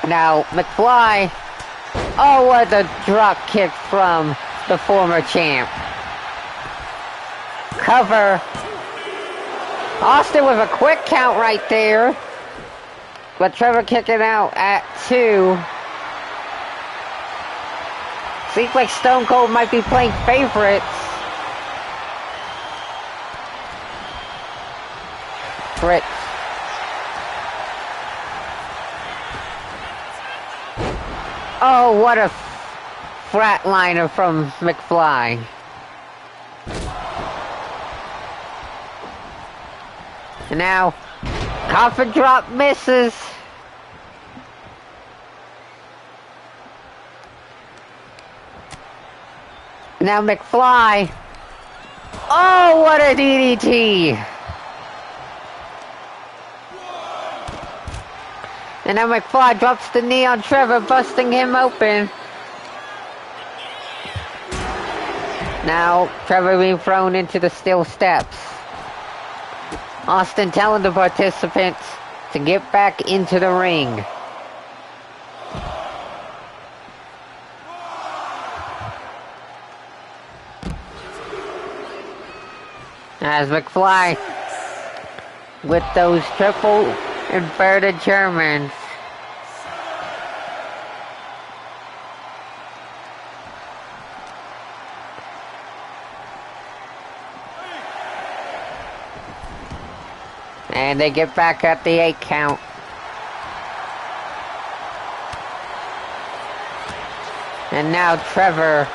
A: Now McFly. Oh, what a drop kick from the former champ. Cover. Austin with a quick count right there. But Trevor kicking out at 2. Seems like Stone Cold might be playing favorites. Fritz. Oh, what a flatliner from McFly. And now, coffin drop misses. Now McFly. Oh, what a DDT. And now McFly drops the knee on Trevor, busting him open. Now Trevor being thrown into the steel steps. Austin telling the participants to get back into the ring. As McFly with those triple inverted Germans. And they get back at the 8 count. And now Trevor.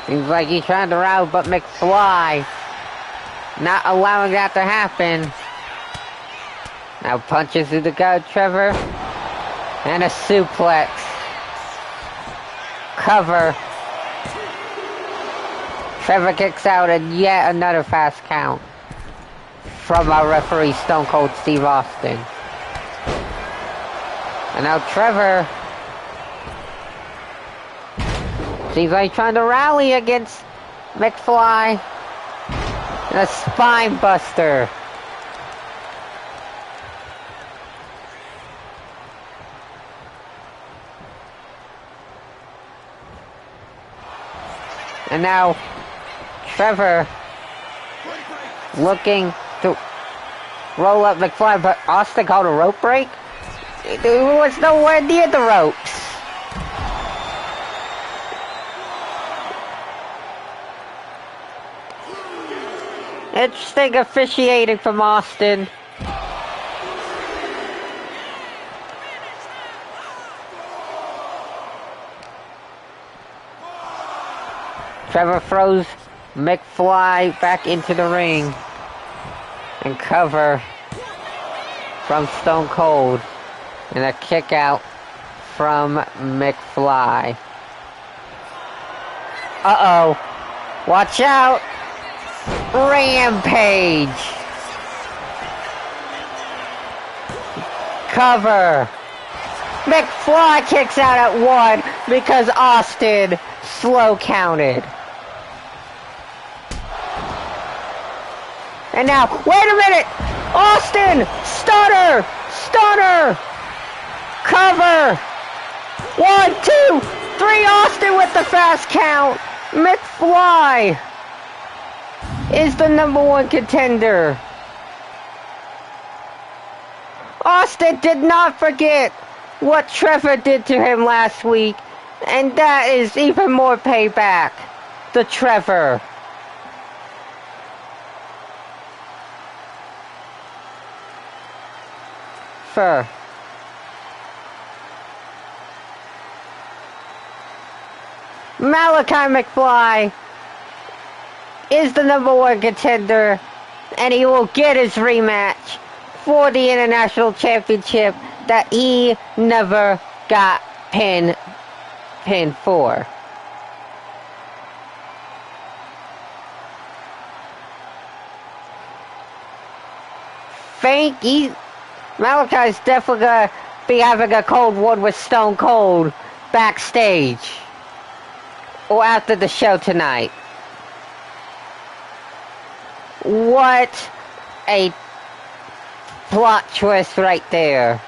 A: Seems like he's trying to rout, but McFly not allowing that to happen. Now punches through the gut, Trevor. And a suplex. Cover. Trevor kicks out and yet another fast count from our referee, Stone Cold Steve Austin. And now Trevor seems like trying to rally against McFly. And a spine buster. And now Trevor looking to roll up McFly, but Austin called a rope break? He was nowhere near the ropes. Interesting officiating from Austin. Trevor throws McFly back into the ring. And cover from Stone Cold. And a kick out from McFly. Uh-oh. Watch out. Rampage. Cover. McFly kicks out at 1 because Austin slow counted. And now, wait a minute! Austin! Stunner! Stunner! Cover! 1, 2, 3, Austin with the fast count! McFly is the #1 contender. Austin did not forget what Trevor did to him last week, and that is even more payback to Trevor. Malachi McFly is the #1 contender, and he will get his rematch for the International Championship that he never got pinned for. Malachi's definitely gonna be having a cold one with Stone Cold backstage or after the show tonight. What a plot twist right there.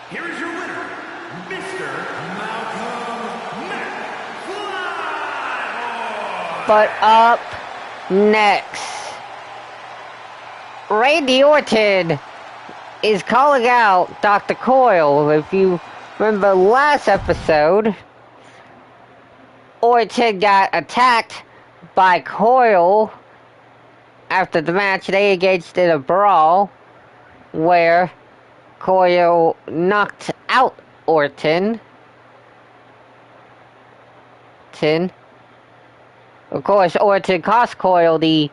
B: Here is your winner, Mr. Malcolm McFly.
A: But up next, Randy Orton is calling out Dr. Coyle. If you remember last episode, Orton got attacked by Coyle. After the match, they engaged in a brawl where Coyle knocked out Orton. Of course, Orton cost Coyle the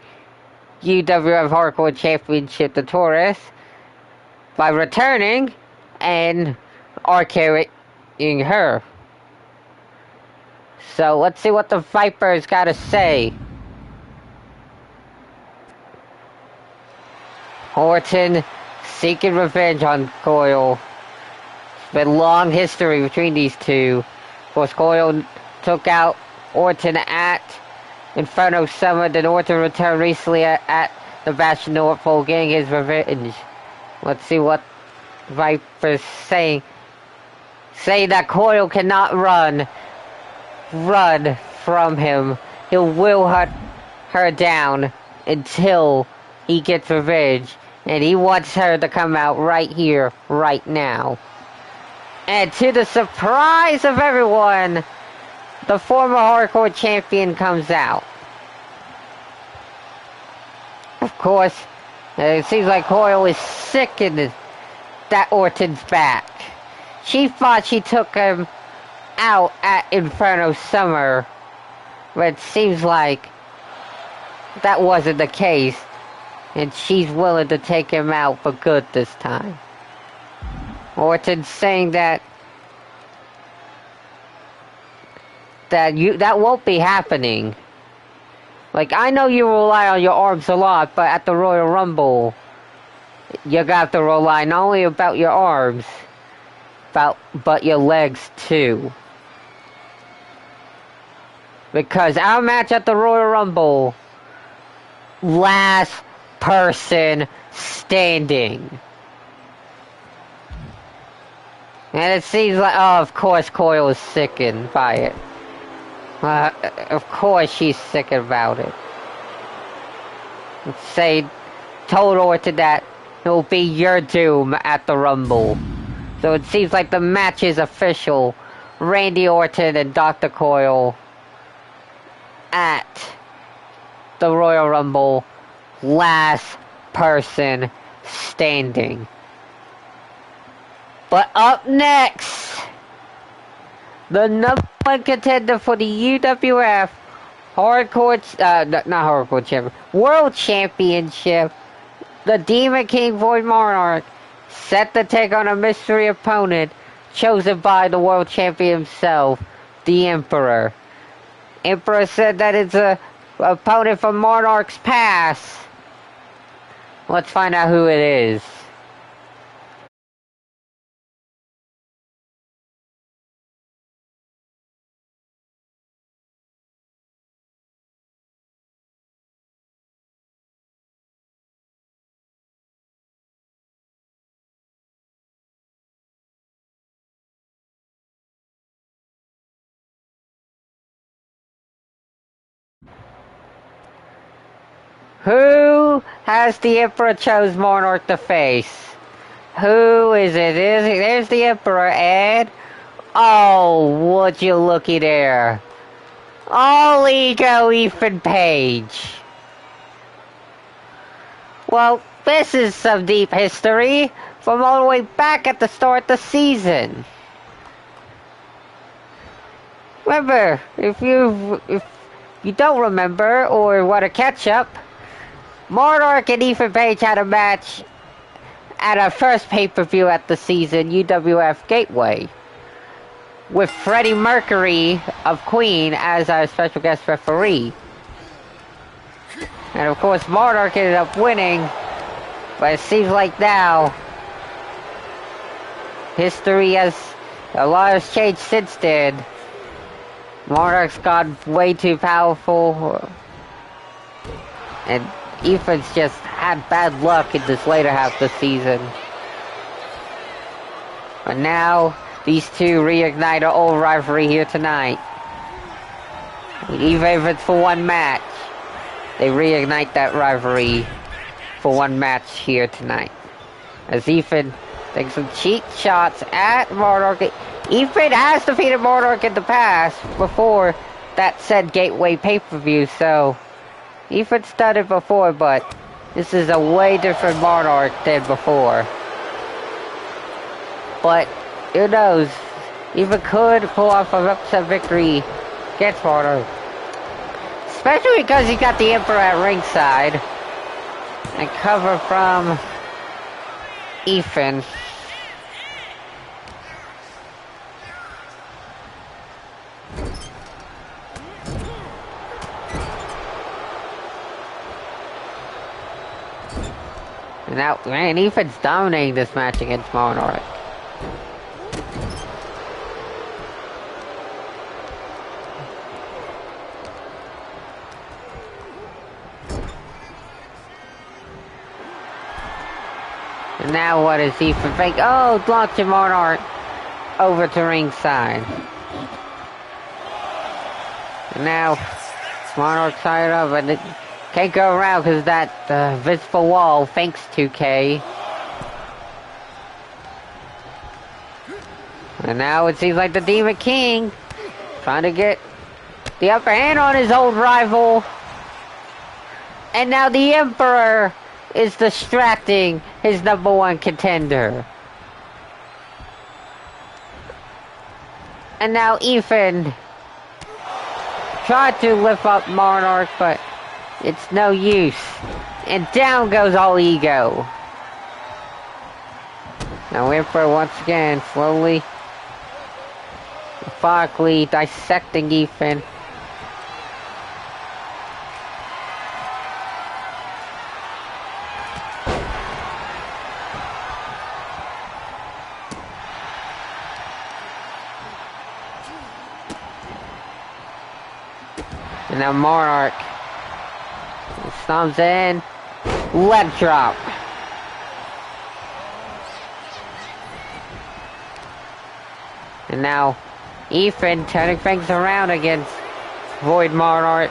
A: UWF Hardcore Championship to Torres by returning and RKOing her. So let's see what the Viper's got to say. Orton seeking revenge on Coyle. It's been a long history between these two. Of course, Coyle took out Orton at Inferno Summer, then Orton returned recently at the Bash North Pole getting his revenge. Let's see what Viper's saying. Saying that Coyle cannot run from him. He will hunt her down until he gets revenge. And he wants her to come out right here, right now. And to the surprise of everyone, the former Hardcore Champion comes out. Of course, it seems like Coyle is sick in that Orton's back. She thought she took him out at Inferno Summer, but it seems like that wasn't the case, and she's willing to take him out for good this time. Orton's saying that won't be happening. Like, I know you rely on your arms a lot, but at the Royal Rumble, you got to rely not only about your arms, but your legs too. Because our match at the Royal Rumble, last person standing. And it seems like, oh, of course Coyle is sickened by it. Of course she's sick about it. Told Orton that it will be your doom at the Rumble. So it seems like the match is official. Randy Orton and Dr. Coyle at the Royal Rumble, last person standing. But up next, the number one contender for the UWF World Championship, the Demon King Void Monarch, set to take on a mystery opponent chosen by the world champion himself, the Emperor. Emperor said that it's a opponent from Monarch's past. Let's find out who it is. Who has the Emperor chose Monarch to face? Who is it? There's the Emperor, Ed. Oh, would you looky there. All ego Ethan Page. Well, this is some deep history from all the way back at the start of the season. Remember, if you don't remember or want to catch up, Monarch and Ethan Page had a match at our first pay-per-view at the season, UWF Gateway, with Freddie Mercury of Queen as our special guest referee. And of course, Monarch ended up winning, but it seems like now, history has, a lot has changed since then. Monarch's gone way too powerful, and Ethan's just had bad luck in this later half of the season. But now, these two reignite an old rivalry here tonight. Even if it's for one match, they reignite that rivalry for one match here tonight. As Ethan takes some cheap shots at Monarch. Ethan has defeated Monarch in the past, before that said Gateway pay-per-view, so Ethan's done it before, but this is a way different Monarch than before. But who knows? Ethan could pull off an upset victory against Monarch. Especially because he got the Emperor at ringside. And cover from Ethan. Now, man, Ethan's dominating this match against Monarch. And now what is Ethan think? Oh, launching Monarch over to ringside. And now Monarch's tired of it. It can't go around because that visible wall. Thanks, 2K. And now it seems like the Demon King trying to get the upper hand on his old rival. And now the Emperor is distracting his number one contender. And now Ethan tried to lift up Monarch, but it's no use. And down goes all ego. Now Emperor once again slowly, methodically dissecting Ethan. And now Monarch stomps in, leg drop. And now Ethan turning things around against Void Monarch.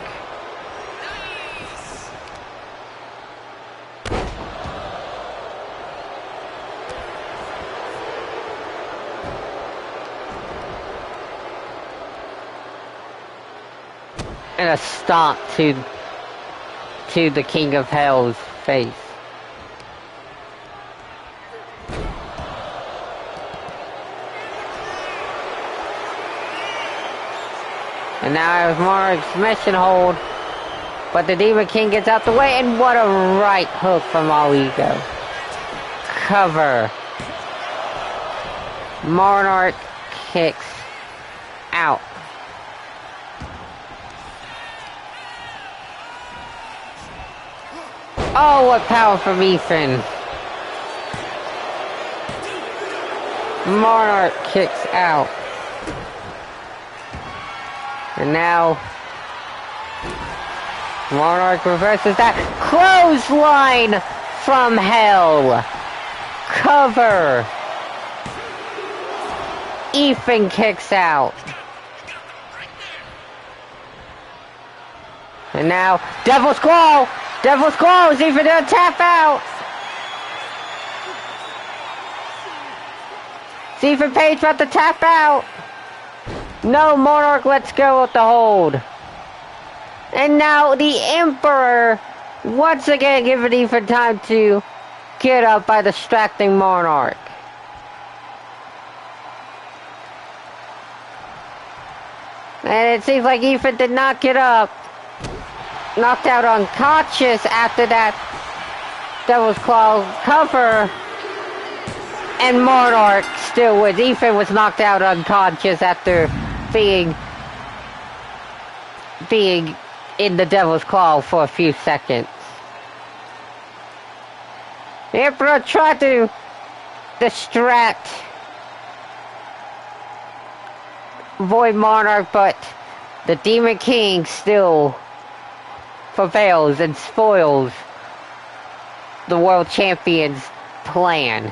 A: And a stomp to the King of Hell's face. And now it's Monarch's mission hold, but the Demon King gets out the way, and what a right hook from All Ego. Cover. Monarch kicks out. Oh, what power from Ethan. Monarch kicks out. And now Monarch reverses that clothesline from hell. Cover. Ethan kicks out. And now Devil's Claw. Devil's Claw is even gonna tap out. Ethan Page about to tap out. No, Monarch lets go with the hold. And now the Emperor once again giving Ethan time to get up by distracting Monarch. And it seems like Ethan did not get up knocked out unconscious after that Devil's Claw cover. And Monarch still wins. Ethan was knocked out unconscious after being in the Devil's Claw for a few seconds. The Emperor tried to distract Void Monarch, but the Demon King still prevails and spoils the World Champion's plan.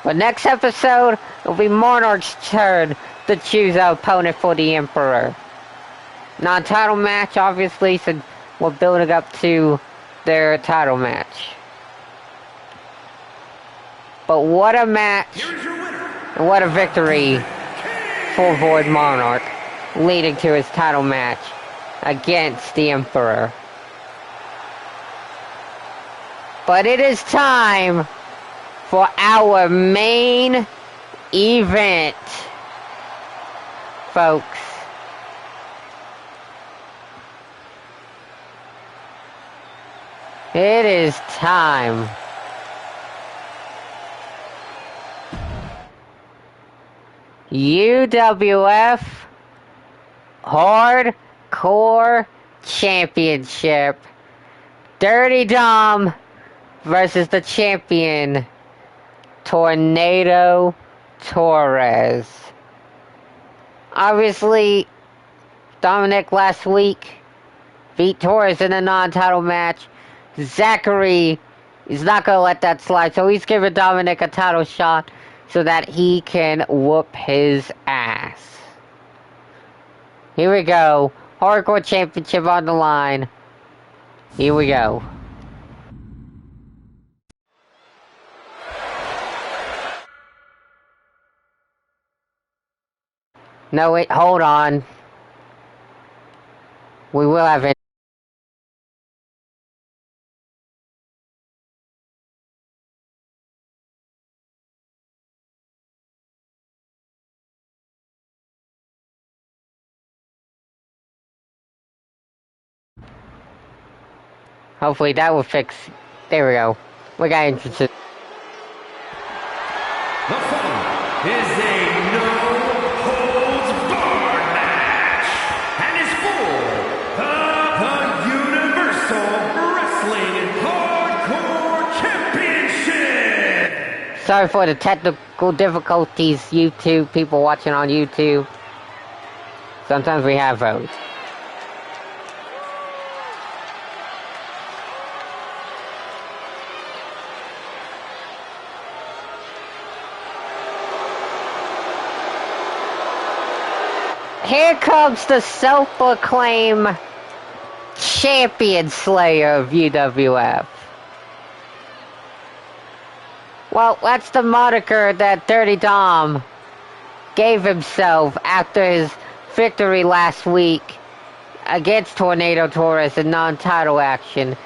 A: But next episode, it'll be Monarch's turn to choose an opponent for the Emperor. Non-title match, obviously, since we're building up to their title match. But what a match, and what a victory for Void Monarch, leading to his title match against the Emperor. But it is time for our main event, folks. It is time. UWF Hardcore Championship. Dirty Dom versus the champion, Tornado Torres. Obviously, Dominic last week beat Torres in a non-title match. Zachary is not going to let that slide, so he's giving Dominic a title shot so that he can whoop his ass. Here we go. Hardcore Championship on the line. Here we go. No, wait, hold on. We will have it. Hopefully that will fix. There we go. We got interested.
B: The following is a no-holds-barred match and is for the Universal Wrestling Hardcore Championship.
A: Sorry for the technical difficulties, YouTube, people watching on YouTube. Sometimes we have those. Here comes the self-proclaimed champion slayer of UWF. Well, that's the moniker that Dirty Dom gave himself after his victory last week against Tornado Torres in non-title action.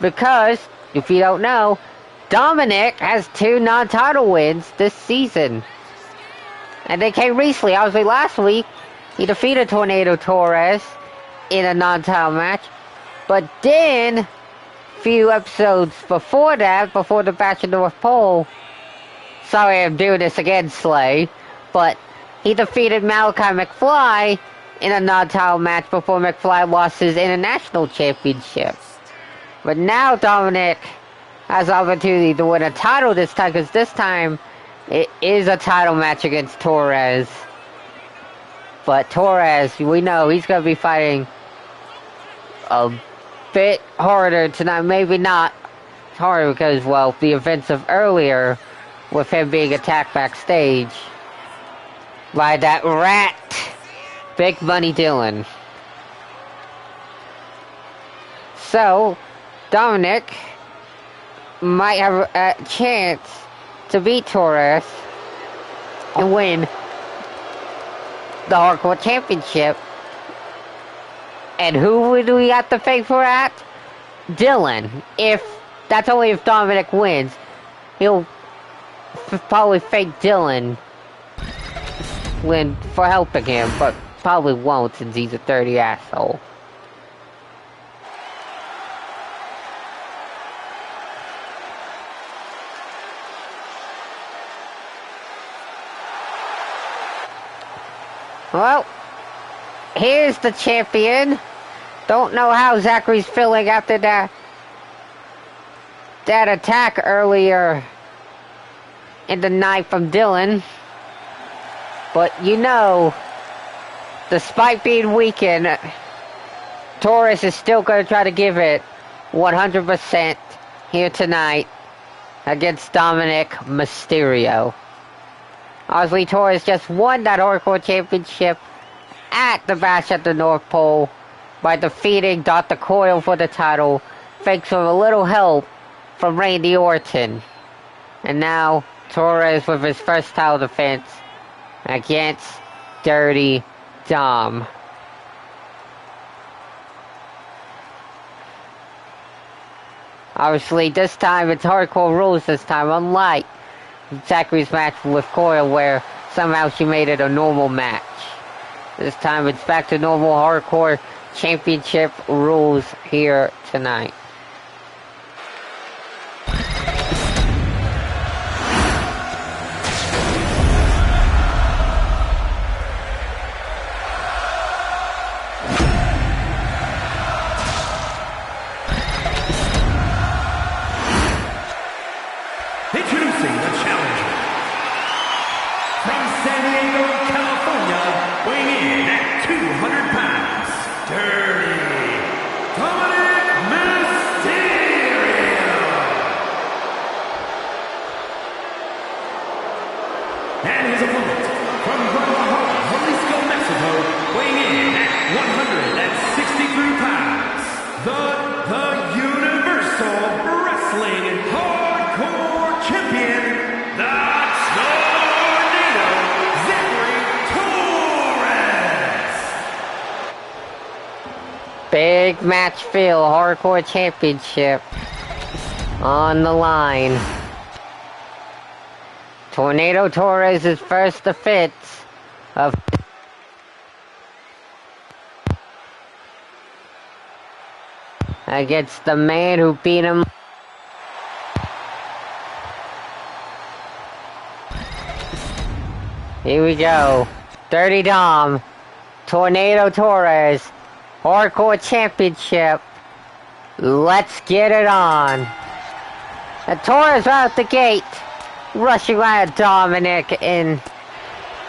A: Because, if you don't know, Dominic has 2 non-title wins this season. And they came recently. Obviously last week, he defeated Tornado Torres in a non-title match. But then, a few episodes before that, before the Bash of North Pole, sorry I'm doing this again, Slay, but he defeated Malachi McFly in a non-title match before McFly lost his international championship. But now Dominic has the opportunity to win a title this time, because this time it is a title match against Torres. But Torres, we know he's going to be fighting a bit harder tonight. Maybe not harder because, well, the events of earlier with him being attacked backstage by that rat, Big Money Dylan. So, Dominic might have a chance to beat Torres and win the Hardcore Championship. And who do we have to thank for that? Dylan. That's only if Dominic wins. He'll probably thank Dylan for helping him, but probably won't since he's a dirty asshole. Well, here's the champion. Don't know how Zachary's feeling after that attack earlier in the night from Dylan. But you know, despite being weakened, Torres is still going to try to give it 100% here tonight against Dominic Mysterio. Obviously, Torres just won that Hardcore Championship at the Bash at the North Pole by defeating Dr. Coyle for the title, thanks to a little help from Randy Orton. And now, Torres with his first title defense against Dirty Dom. Obviously, this time it's hardcore rules this time, unlike Zachary's match with Coyle, where somehow she made it a normal match. This time it's back to normal hardcore championship rules here tonight.
B: Introducing the challenger. From San Diego, California, weighing in at 200 pounds, Dirty Dominic Mysterio. And his opponent, from Guadalajara, Jalisco, Mexico, weighing in at 163 pounds, the Universal Wrestling Hardcore Champion, the Tornado, Zachary Torres.
A: Big match feel, hardcore championship on the line. Tornado Torres' first defense of against the man who beat him. Here we go. Dirty Dom, Tornado Torres, Hardcore Championship. Let's get it on. And Torres out the gate, rushing right at Dominic, and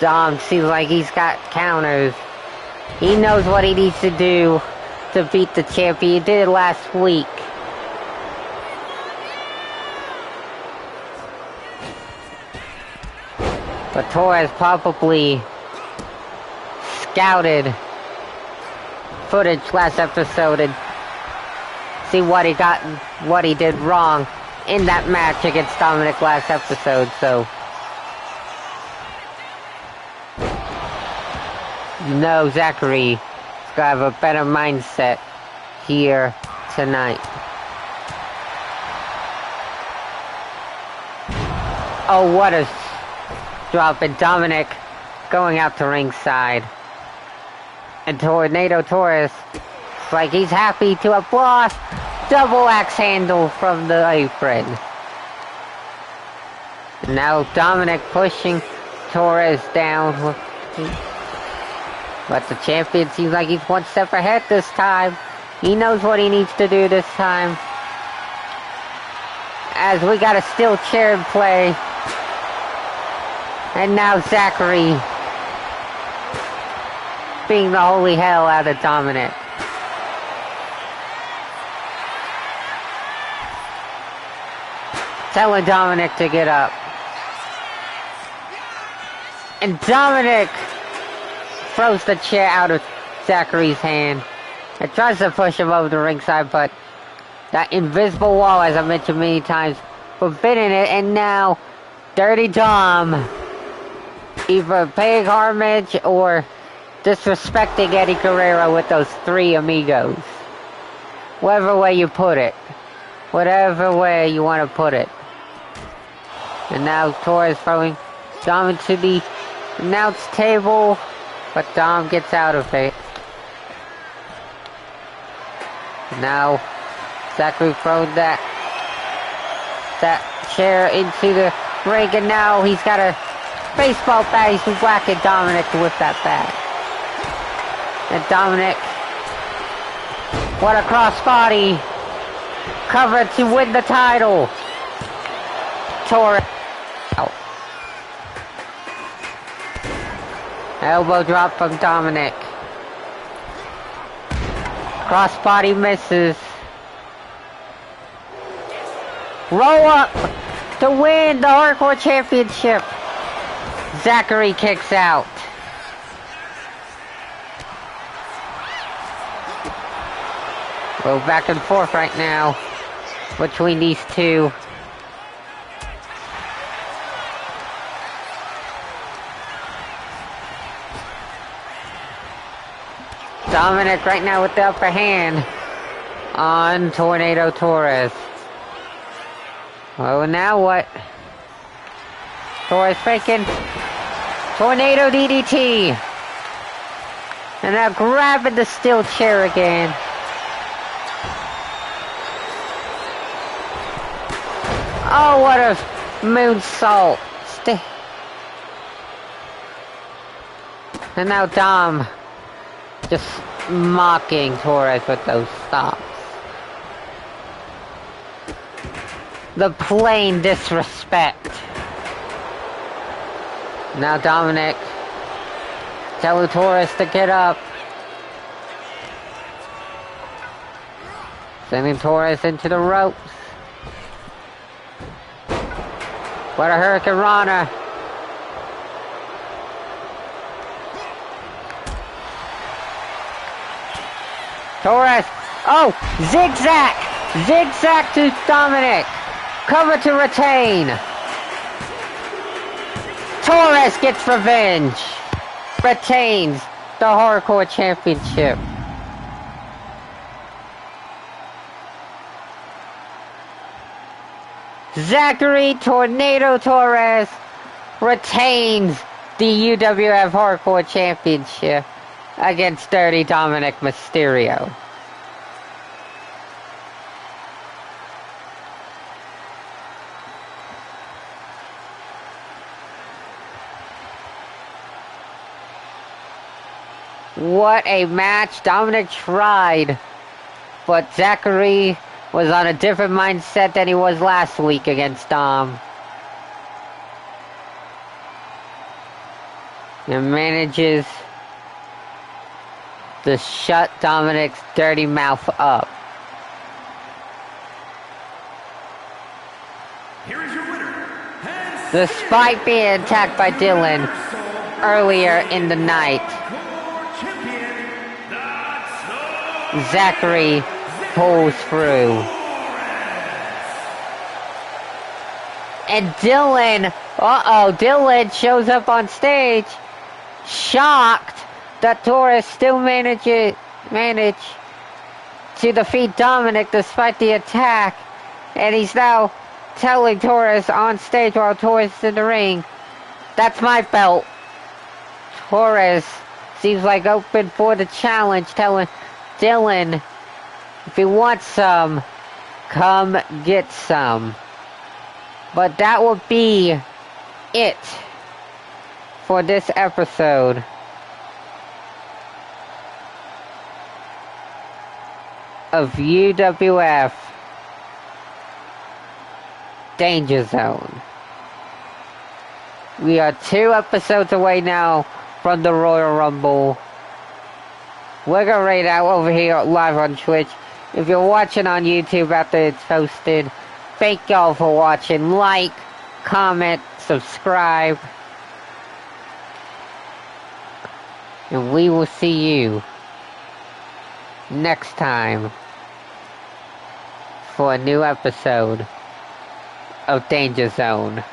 A: Dom seems like he's got counters. He knows what he needs to do to beat the champion. He did it last week. But Torres probably scouted footage last episode and see what he got and what he did wrong in that match against Dominic last episode, so no, Zachary's gonna have a better mindset here tonight. Oh, what a drop, and Dominic going out to ringside. And Tornado Torres, it's like he's happy to have lost. Double axe handle from the apron. And now Dominic pushing Torres down. But the champion seems like he's one step ahead this time. He knows what he needs to do this time. As we got a steel chair in play. And now Zachary being the holy hell out of Dominic. Telling Dominic to get up. And Dominic throws the chair out of Zachary's hand and tries to push him over the ringside, but that invisible wall, as I mentioned many times, forbidden it, and now Dirty Dom either paying homage or disrespecting Eddie Guerrero with those three amigos. Whatever way you put it. Whatever way you want to put it. And now Torres throwing Dom into the announce table, but Dom gets out of it. Now Zachary throwing that chair into the ring, and now he's got a baseball bat. He's whacking Dominic with that bat. And Dominic. What a crossbody. Cover to win the title. Torres out. Elbow drop from Dominic. Crossbody misses. Roll up to win the Hardcore Championship. Zachary kicks out. Go back and forth right now between these two. Dominic right now with the upper hand on Tornado Torres. Oh, now what? Torres faking. Tornado DDT. And now grabbing the steel chair again. Oh, what a moonsault. And now Dom just mocking Torres with those stops. The plain disrespect. Now Dominic telling Torres to get up. Sending Torres into the ropes. What a Hurricane Rana. Torres. Oh, zigzag. Zigzag to Dominic. Cover to retain. Torres gets revenge. Retains the Hardcore Championship. Zachary Tornado Torres retains the UWF Hardcore Championship against Dirty Dominic Mysterio. What a match. Dominic tried, but Zachary was on a different mindset than he was last week against Dom. And manages to shut Dominic's dirty mouth up.
B: Here is your winner.
A: Despite being attacked by Dylan earlier in the night, Zachary pulls through. And Dylan, Dylan shows up on stage, shocked that Torres still managed to defeat Dominic despite the attack. And he's now telling Torres on stage while Torres is in the ring, "That's my belt." Torres seems like open for the challenge, telling Dylan, if he wants some, come get some. But that will be it for this episode of UWF Danger Zone. We are 2 episodes away now from the Royal Rumble. We're gonna rate out over here live on Twitch. If you're watching on YouTube after it's posted, thank y'all for watching. Like, comment, subscribe. And we will see you next time for a new episode of Danger Zone.